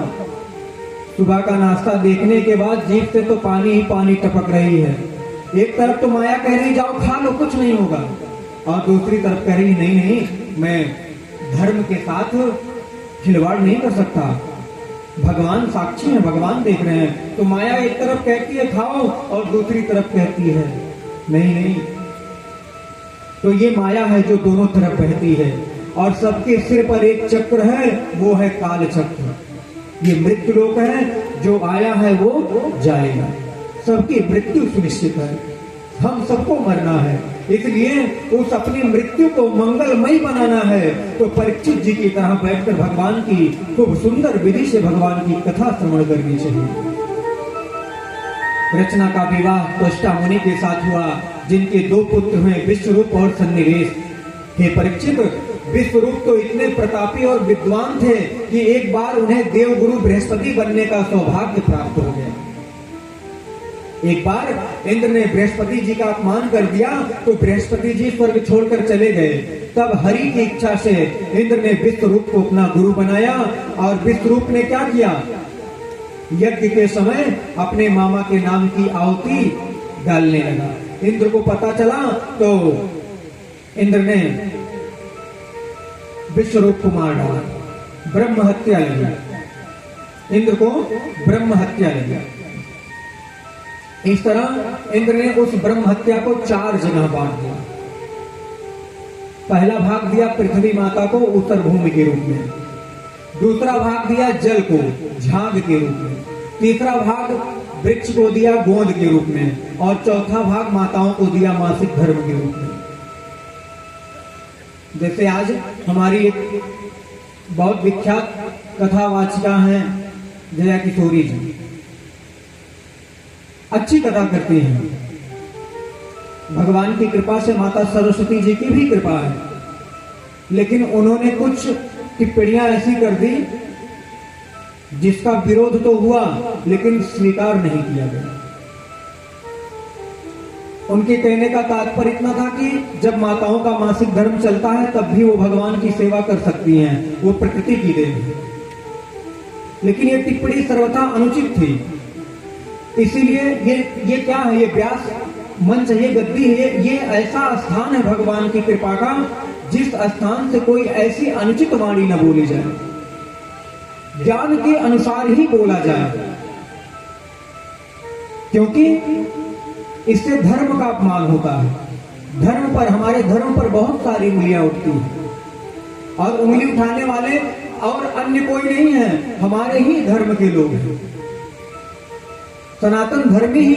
सुबह का नाश्ता देखने के बाद जीभ से तो पानी ही पानी टपक रही है। एक तरफ तो माया कह रही जाओ खा लो कुछ नहीं होगा, और दूसरी तरफ कह रही नहीं नहीं मैं धर्म के साथ खिलवाड़ नहीं कर सकता, भगवान साक्षी है, भगवान देख रहे हैं। तो माया एक तरफ कहती है खाओ और दूसरी तरफ कहती है नहीं नहीं। तो ये माया है जो दोनों तरफ बहती है, और सबके सिर पर एक चक्र है, वो है काल चक्र। ये मृत्यु लोक है, जो आया है वो जाएगा, सबकी मृत्यु सुनिश्चित है, हम सबको मरना है। इसलिए उस अपनी मृत्यु को मंगलमय बनाना है तो परीक्षित जी की तरह बैठकर भगवान की खूब सुंदर विधि से भगवान की कथा श्रवण करनी चाहिए। रचना का विवाह त्वष्टा मुनि के साथ हुआ, जिनके 2 पुत्र हुए विश्वरूप और सन्निवेश। हे परीक्षित, विश्वरूप तो इतने प्रतापी और विद्वान थे कि एक बार उन्हें देवगुरु बृहस्पति बनने का सौभाग्य प्राप्त हो गया। एक बार इंद्र ने बृहस्पति जी का अपमान कर दिया तो बृहस्पति जी स्वर्ग छोड़कर चले गए। तब हरि की इच्छा से इंद्र ने विश्वरूप को अपना गुरु बनाया, और विश्वरूप ने क्या किया? यज्ञ के समय अपने मामा के नाम की आहुति डालने लगा। इंद्र को पता चला तो इंद्र ने विश्वरूप को मार डाला, ब्रह्म हत्या लगी। इंद्र को ब्रह्म हत्या लगी। इस तरह इंद्र ने उस ब्रह्म हत्या को 4 जगह बांट दिया। पहला भाग दिया पृथ्वी माता को उत्तर भूमि के रूप में, दूसरा भाग दिया जल को झाग के रूप में, तीसरा भाग वृक्ष को दिया गोंद के रूप में, और चौथा भाग माताओं को दिया मासिक धर्म के रूप में। जैसे आज हमारी एक बहुत विख्यात कथावाचिका हैं जया किशोरी जी, अच्छी कथा करती हैं। भगवान की कृपा से माता सरस्वती जी की भी कृपा है, लेकिन उन्होंने कुछ टिप्पणियां ऐसी कर दी जिसका विरोध तो हुआ लेकिन स्वीकार नहीं किया गया। उनके कहने का तात्पर्य इतना था कि जब माताओं का मासिक धर्म चलता है तब भी वो भगवान की सेवा कर सकती हैं, वो प्रकृति की देन है। लेकिन ये टिप्पणी सर्वथा अनुचित थी। इसीलिए ये क्या है? ये व्यास मंच, ये गद्दी है, ये ऐसा स्थान है भगवान की कृपा का जिस स्थान से कोई ऐसी अनुचित वाणी न बोली जाए, ज्ञान के अनुसार ही बोला जाए, क्योंकि इससे धर्म का अपमान होता है। धर्म पर, हमारे धर्म पर बहुत सारी उंगलियां उठती हैं, और उंगली उठाने वाले और अन्य कोई नहीं है, हमारे ही धर्म के लोग हैं। सनातन धर्मी ही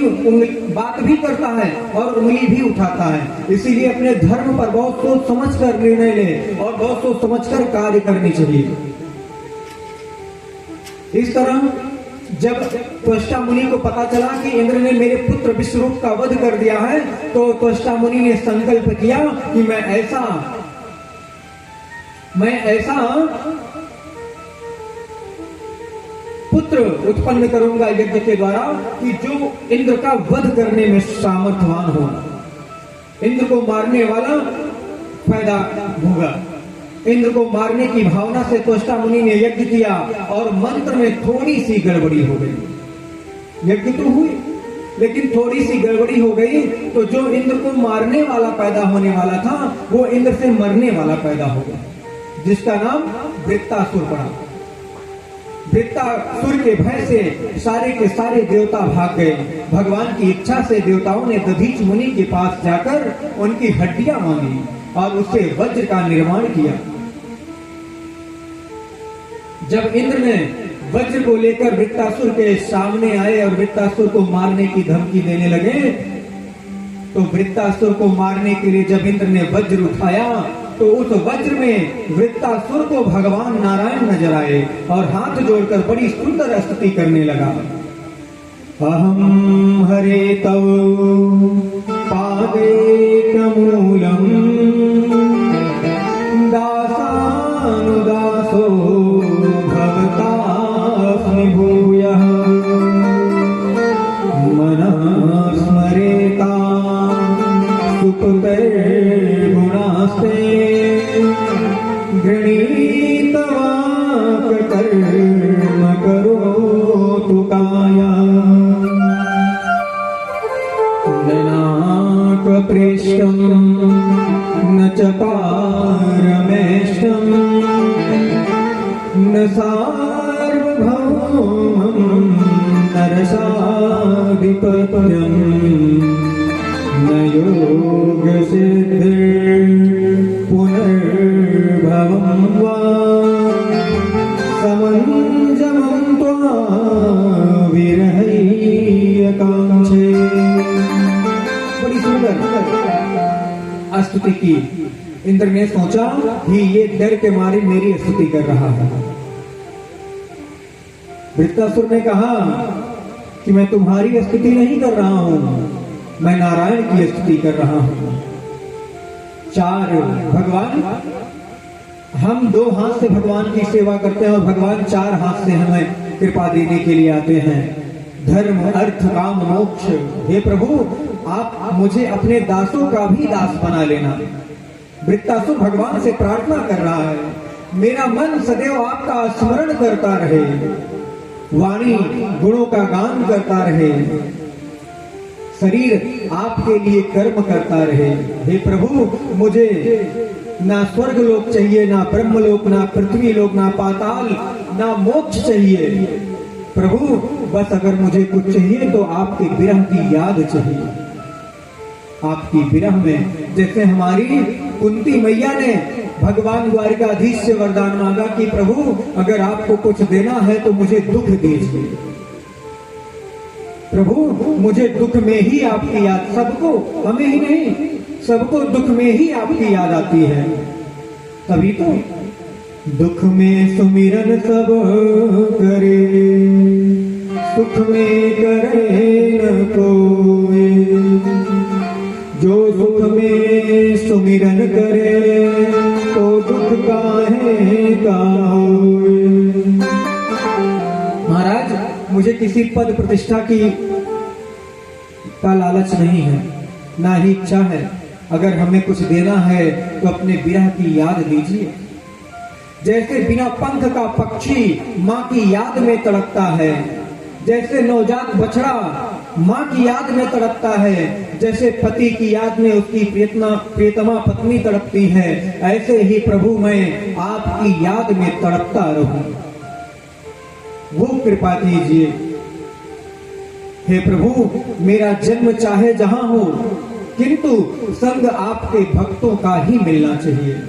बात भी करता है और उंगली भी उठाता है। इसीलिए अपने धर्म पर बहुत सोच समझ कर निर्णय ले और बहुत सोच समझ कर कार्य करनी चाहिए। इस तरह जब त्वष्टा मुनि को पता चला कि इंद्र ने मेरे पुत्र विश्वरूप का वध कर दिया है, तो त्वष्टा मुनि ने संकल्प किया कि मैं ऐसा पुत्र उत्पन्न करूंगा यज्ञ के द्वारा कि जो इंद्र का वध करने में सामर्थ्यवान हो, इंद्र को मारने वाला पैदा होगा। इंद्र को मारने की भावना से त्वष्टा मुनि ने यज्ञ किया और मंत्र में थोड़ी सी गड़बड़ी हो गई। यज्ञ तो हुई लेकिन थोड़ी सी गड़बड़ी हो गई, तो जो इंद्र को मारने वाला पैदा होने वाला था वो इंद्र से मरने वाला पैदा हो गया, जिसका नाम वृत्तासुर पड़ा। वृत्तासुर के भय से सारे के सारे देवता भाग गए। भगवान की इच्छा से देवताओं ने दधीच मुनि के पास जाकर उनकी हड्डियां मांगी और उससे वज्र का निर्माण किया। जब इंद्र ने वज्र को लेकर वृत्तासुर के सामने आए और वृत्तासुर को मारने की धमकी देने लगे, तो वृत्तासुर को मारने के लिए जब इंद्र ने वज्र उठाया तो उस वज्र में वृत्तासुर को भगवान नारायण नजर आए और हाथ जोड़कर बड़ी सुंदर स्तुति करने लगा। अहम हरे तव पादे कमूलम दासानुदासो भवतास्मि भूयः मनः स्मरेता सुकृतैर्गुणास्ते गृणीतवाक् कर्म करोतु काया प्रेष्टं न च पारमेष्टं न सार्वभौमं नरसाधिपत्यं न योगसिद्धिर्पुनर्भवं वा समञ्जमं त्वा विरहैकाङ्क्षे। बड़ी सुंदर स्तुति की। इंद्र ने सोचा कि ये डर के मारे मेरी स्तुति कर रहा है। वृत्तासुर ने कहा कि मैं तुम्हारी स्तुति नहीं कर रहा हूं, मैं नारायण की स्तुति कर रहा हूं। चार भगवान, हम दो हाथ से भगवान की सेवा करते हैं और भगवान चार हाथ से हमें कृपा देने के लिए आते हैं। धर्म अर्थ काम मोक्ष। हे प्रभु, आप मुझे अपने दासों का भी दास बना लेना। वृत्तासुर भगवान से प्रार्थना कर रहा है, मेरा मन सदैव आपका स्मरण करता रहे, वाणी गुणों का गान करता रहे, शरीर आपके लिए कर्म करता रहे। हे प्रभु, मुझे ना स्वर्ग लोक चाहिए, ना ब्रह्मलोक, ना पृथ्वी लोक, ना पाताल, ना मोक्ष चाहिए। प्रभु, बस अगर मुझे कुछ चाहिए तो आपके विरह की याद चाहिए। आपकी विरह में, जैसे हमारी कुंती मैया ने भगवान द्वारिकाधीश से वरदान मांगा कि प्रभु, अगर आपको कुछ देना है तो मुझे दुख दीजिए। प्रभु, मुझे दुख में ही आपकी याद, सबको, हमें ही नहीं, सबको दुख में ही आपकी याद आती है। तभी तो दुख में सुमिरन सब करे, सुख में करे न कोई, जो सुख में सुमिरन करे तो दुख काहे का होए। महाराज, मुझे किसी पद प्रतिष्ठा का लालच नहीं है, ना ही इच्छा है। अगर हमें कुछ देना है तो अपने विरह की याद दीजिए। जैसे बिना पंख का पक्षी माँ की याद में तड़पता है, जैसे नवजात बछड़ा माँ की याद में तड़पता है, जैसे पति की याद में उसकी प्रियतमा पत्नी तड़पती है, ऐसे ही प्रभु मैं आपकी याद में तड़पता रहूं। वो कृपा कीजिए। हे प्रभु, मेरा जन्म चाहे जहां हो, किंतु संग आपके भक्तों का ही मिलना चाहिए।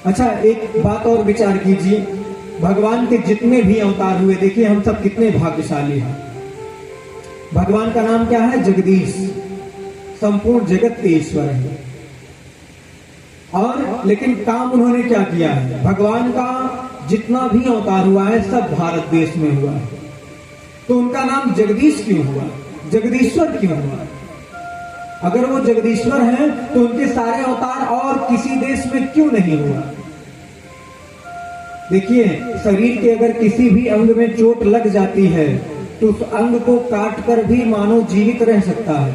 अच्छा, एक बात और विचार कीजिए, भगवान के जितने भी अवतार हुए, देखिए हम सब कितने भाग्यशाली हैं। भगवान का नाम क्या है? जगदीश, संपूर्ण जगत के ईश्वर है। और लेकिन काम उन्होंने क्या किया है? भगवान का जितना भी अवतार हुआ है सब भारत देश में हुआ है, तो उनका नाम जगदीश क्यों हुआ? जगदीश्वर क्यों हुआ? अगर वो जगदीश्वर हैं तो उनके सारे अवतार और किसी देश में क्यों नहीं हुआ? देखिए, शरीर के अगर किसी भी अंग में चोट लग जाती है तो उस अंग को काटकर भी मानव जीवित रह सकता है,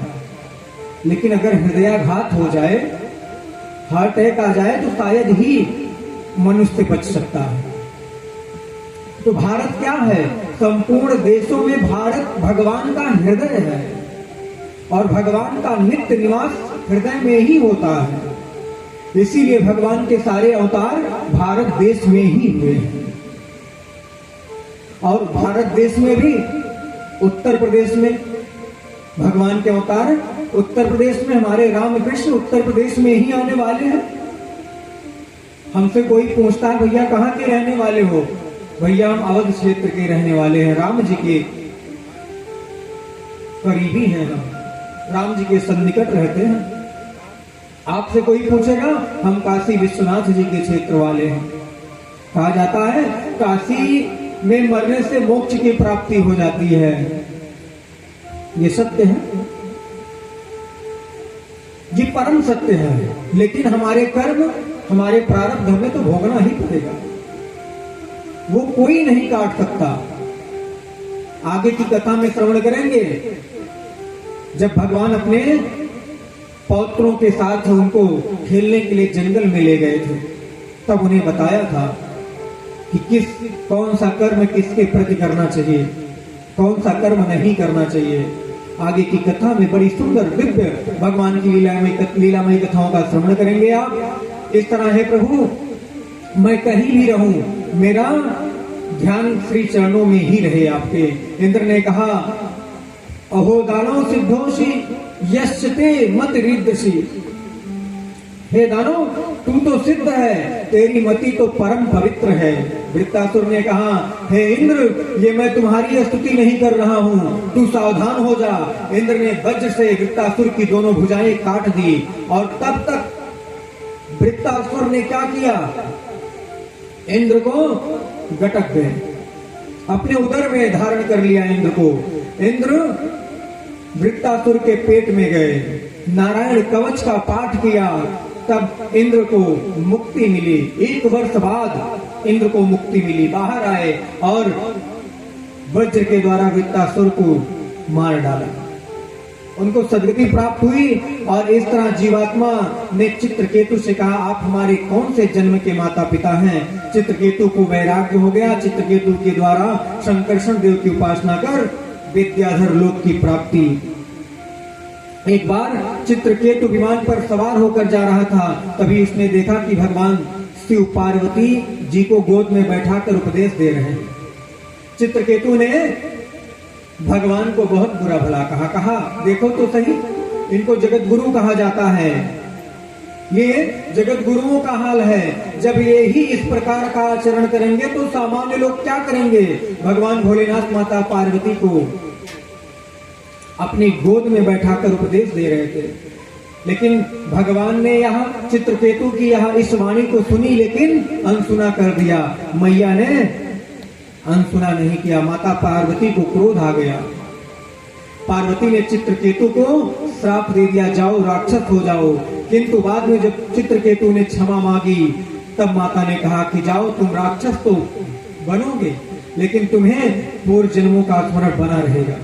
लेकिन अगर हृदयाघात हो जाए, हार्ट अटैक आ जाए तो शायद ही मनुष्य बच सकता है। तो भारत क्या है? संपूर्ण देशों में भारत भगवान का हृदय है और भगवान का नित्य निवास हृदय में ही होता है। इसीलिए भगवान के सारे अवतार भारत देश में ही हुए हैं। और भारत देश में भी उत्तर प्रदेश में भगवान के अवतार, उत्तर प्रदेश में हमारे रामकृष्ण उत्तर प्रदेश में ही आने वाले हैं। हमसे कोई पूछता है भैया कहाँ के रहने वाले हो, भैया हम अवध क्षेत्र के रहने वाले हैं, राम जी के करीबी हैं, हम राम जी के सन्निकट रहते हैं। आपसे कोई पूछेगा हम काशी विश्वनाथ जी के क्षेत्र वाले हैं। कहा जाता है काशी में मरने से मोक्ष की प्राप्ति हो जाती है, ये सत्य है, ये परम सत्य है। लेकिन हमारे कर्म, हमारे प्रारब्ध हमें तो भोगना ही पड़ेगा, वो कोई नहीं काट सकता। आगे की कथा में श्रवण करेंगे, जब भगवान अपने पौत्रों के साथ उनको खेलने के लिए जंगल में ले गए थे, तब उन्हें बताया था कि कौन सा कर्म किसके प्रति करना चाहिए, कौन सा कर्म नहीं करना चाहिए। आगे की कथा में बड़ी सुंदर दिव्य भगवान की लीलामयी कथाओं का श्रवण करेंगे आप। इस तरह है प्रभु, मैं कहीं भी रहूं, मेरा ध्यान श्री चरणों में ही रहे आपके। इंद्र ने कहा अहो दानव सिद्धोषी यश्चते मत रिद्धसी, हे दानव तू तो सिद्ध है, तेरी मति तो परम पवित्र है। वृत्तासुर ने कहा हे इंद्र, ये मैं तुम्हारी स्तुति नहीं कर रहा हूँ, तू सावधान हो जा। इंद्र ने वज्र से वृत्तासुर की दोनों भुजाएं काट दी, और तब तक वृत्तासुर ने क्या किया, इंद्र को गटक गए, अपने उदर में धारण कर लिया इंद्र को। इंद्र वृत्तासुर के पेट में गए, नारायण कवच का पाठ किया, तब इंद्र को मुक्ति मिली। 1 वर्ष बाद इंद्र को मुक्ति मिली, बाहर आए और वज्र के द्वारा वृत्तासुर को मार डाला, उनको सदगति प्राप्त हुई। और इस तरह जीवात्मा ने चित्रकेतु से कहा आप हमारे कौन से जन्म के माता पिता हैं। चित्रकेतु को वैराग्य हो गया, चित्रकेतु के द्वारा शंकरषण देव की उपासना कर विद्याधर लोक की प्राप्ति। एक बार चित्रकेतु विमान पर सवार होकर जा रहा था, तभी उसने देखा कि भगवान शिव पार्वती जी को गोद में बैठाकर उपदेश दे रहे हैं। चित्रकेतु ने भगवान को बहुत बुरा भला कहा देखो तो सही, इनको जगत गुरु कहा जाता है, ये जगत गुरुओं का हाल है। जब ये ही इस प्रकार का आचरण करेंगे तो सामान्य लोग क्या करेंगे। भगवान भोलेनाथ माता पार्वती को अपनी गोद में बैठाकर उपदेश दे रहे थे, लेकिन भगवान ने यहाँ चित्रकेतु की यहाँ इस वाणी को सुनी, लेकिन अनसुना कर दिया। मैया ने अनसुना नहीं किया, माता पार्वती को क्रोध आ गया। पार्वती ने चित्रकेतु को श्राप दे दिया, जाओ राक्षस हो जाओ। किंतु बाद में जब चित्रकेतु ने क्षमा मांगी, तब माता ने कहा कि जाओ तुम राक्षस तो बनोगे, लेकिन तुम्हें पूर्व जन्मों का स्मरण बना रहेगा।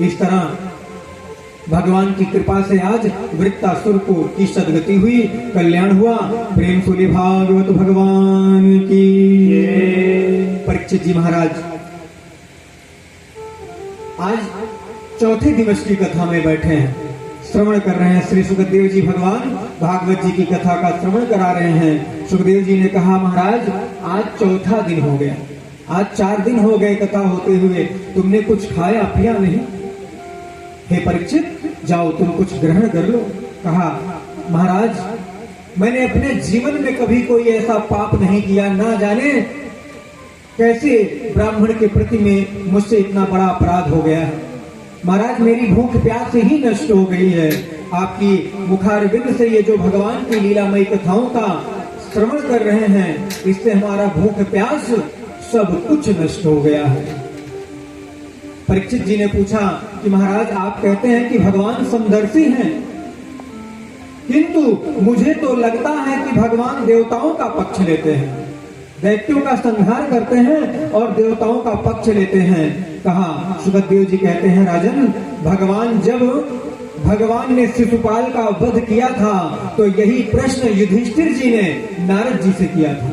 इस तरह भगवान की कृपा से आज वृत्तासुर को की सदगति हुई, कल्याण हुआ। प्रेम सुले भागवत भगवान की। परीक्षित जी महाराज आज चौथे दिवस की कथा में बैठे हैं, श्रवण कर रहे हैं। श्री सुखदेव जी भगवान भागवत जी की कथा का श्रवण करा रहे हैं। सुखदेव जी ने कहा महाराज आज चौथा दिन हो गया, आज 4 दिन हो गए कथा होते हुए, तुमने कुछ खाया पिया नहीं। हे परीक्षित जाओ तुम कुछ ग्रहण कर लो। कहा महाराज मैंने अपने जीवन में कभी कोई ऐसा पाप नहीं किया, ना जाने कैसे ब्राह्मण के प्रति में मुझसे इतना बड़ा अपराध हो गया है। महाराज मेरी भूख प्यास ही नष्ट हो गई है। आपकी मुखारविंद से ये जो भगवान की लीलामयी कथाओं का श्रवण कर रहे हैं, इससे हमारा भूख प्यास सब कुछ नष्ट हो गया है। परीक्षित जी ने पूछा कि महाराज आप कहते हैं कि भगवान समदर्शी हैं, किंतु मुझे तो लगता है कि भगवान देवताओं का पक्ष लेते हैं, दैत्यों का संहार करते हैं और देवताओं का पक्ष लेते हैं। कहा सुखदेव जी कहते हैं राजन, भगवान ने शिशुपाल का वध किया था तो यही प्रश्न युधिष्ठिर जी ने नारद जी से किया था।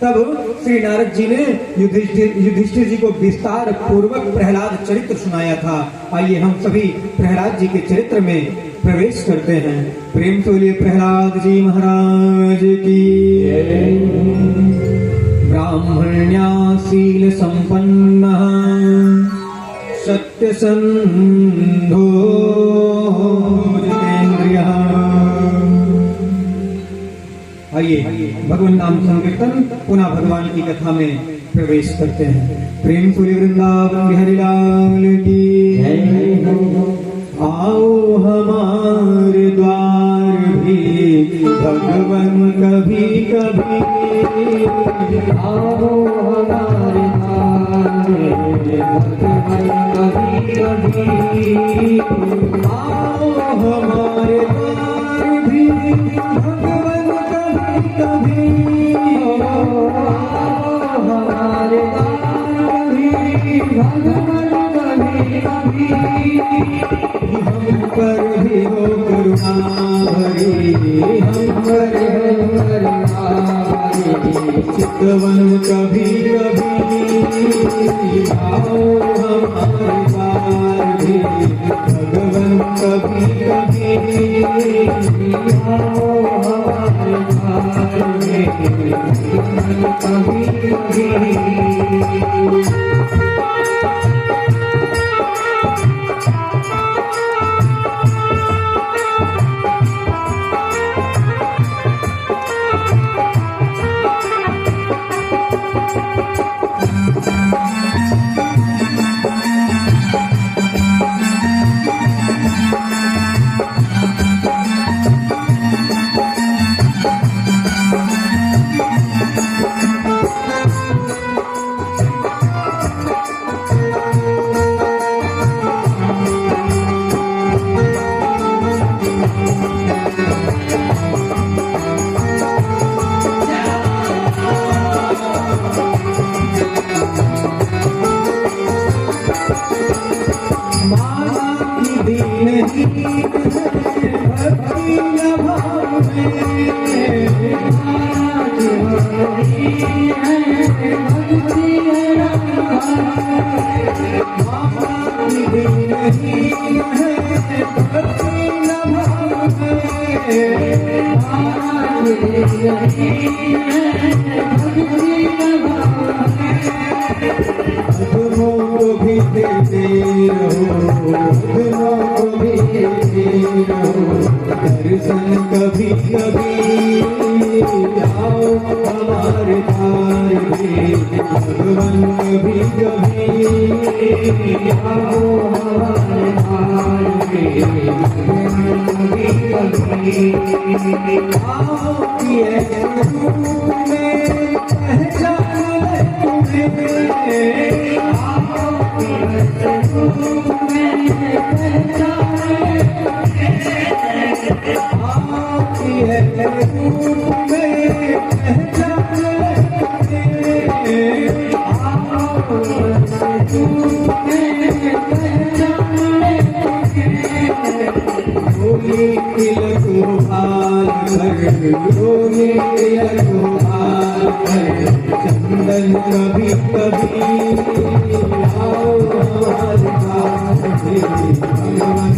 तब श्री नारद जी ने युधिष्ठिर जी को विस्तार पूर्वक प्रहलाद चरित्र सुनाया था। आइए हम सभी प्रहलाद जी के चरित्र में प्रवेश करते हैं। प्रेम से बोलिए प्रहलाद जी महाराज की। ब्राह्मण्याशील संपन्न सत्यसंधो जितेन्द्रियः आइए भगवान नाम संकीर्तन पुनः भगवान की कथा में प्रवेश करते हैं। प्रेम सूर्य वृंदावन बिहारी लाल की जय हो। आओ हमारे द्वार भी भगवान कभी कभी, आओ हमारे द्वार भगवान कभी कभी, आओ हमारे द्वार भी भगवान कभी कभी, हमारे द्वार भी भगवान कभी कभी, हम पर भी हो करुणा भरी, हम पर चितवन कभी कभी, आओ हमारे द्वार भी भगवान कभी कभी, आओ हमारे द्वार में कभी कभी। दर्शन कभी कभी, आओ हमारे द्वार में भगवान कभी कभी, आओ हमारे द्वार में कभी कभी, आओ ये रूप में पहचान ले तुम्हें, आओ रूप में पहचान ये रूप में पहचान रोगी तिलक हाल कर, रोगी तिलक हाल कर, चंदन कभी कभी, आओ हमारे द्वार में भगवान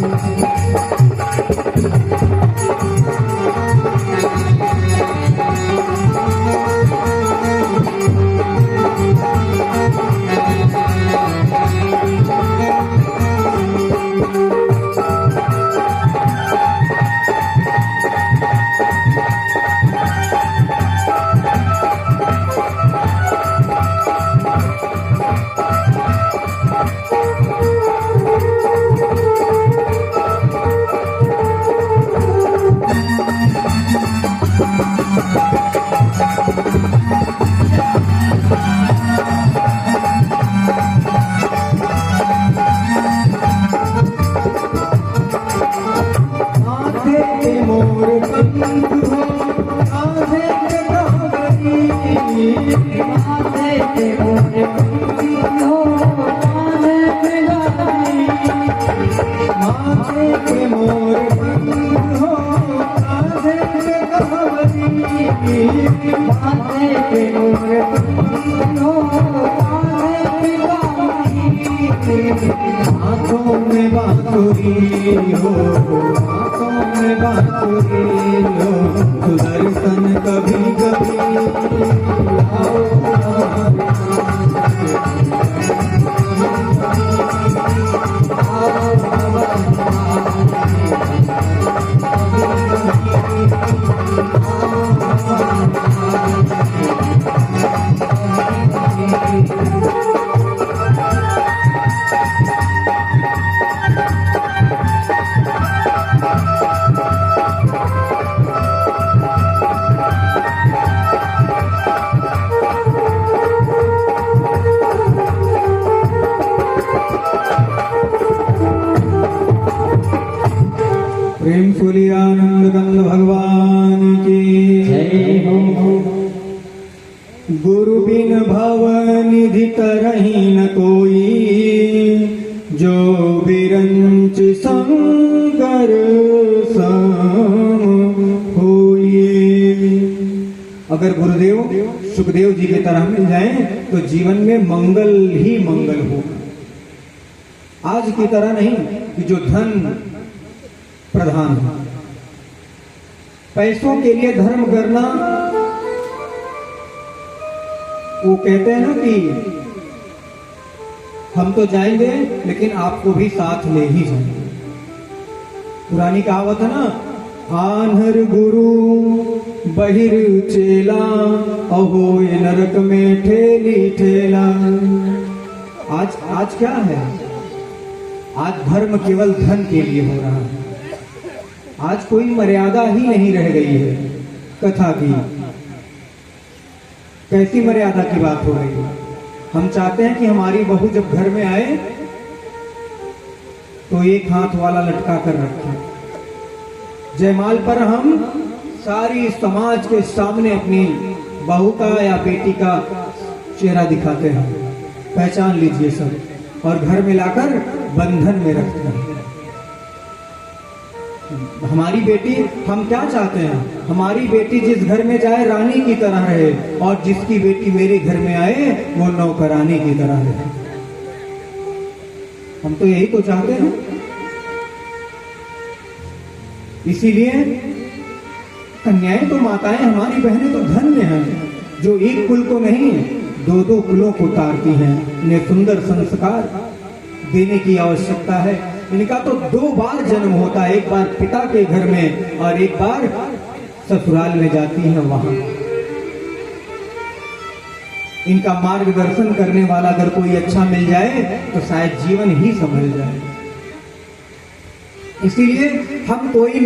कुली आनंद कंद भगवान की जय हो। गुरु बिन भव निधि तरहि न कोई, जो बिरंच संकर सम होई। अगर गुरुदेव सुखदेव जी की तरह मिल जाएं तो जीवन में मंगल ही मंगल होगा। आज की तरह नहीं कि जो धन प्रधान है, पैसों के लिए धर्म करना, वो कहते हैं ना कि हम तो जाएंगे लेकिन आपको भी साथ ले ही जाएंगे। पुरानी कहावत है ना, आन्हर गुरु बहिर चेला, अहो ये नरक में ठेली ठेला। आज क्या है? आज धर्म केवल धन के लिए हो रहा है। आज कोई मर्यादा ही नहीं रह गई है कथा की। कैसी मर्यादा की बात हो रही है? हम चाहते हैं कि हमारी बहू जब घर में आए तो एक हाथ वाला लटका कर रखें। जयमाल पर हम सारी समाज के सामने अपनी बहू का या बेटी का चेहरा दिखाते हैं, पहचान लीजिए सब, और घर में लाकर बंधन में रखते हैं। हमारी बेटी, हम क्या चाहते हैं? हमारी बेटी जिस घर में जाए रानी की तरह रहे, और जिसकी बेटी मेरे घर में आए वो नौकरानी की तरह रहे। हम तो यही तो चाहते हैं। इसीलिए कन्याएं तो माताएं, हमारी बहनें तो धन्य हैं जो एक कुल को नहीं दो दो कुलों को तारती हैं। इन्हें सुंदर संस्कार देने की आवश्यकता है। इनका तो 2 बार जन्म होता है, एक बार पिता के घर में और एक बार ससुराल में जाती हैं वहां। इनका मार्गदर्शन करने वाला अगर कोई अच्छा मिल जाए तो शायद जीवन ही संभल जाए। इसीलिए हम कोई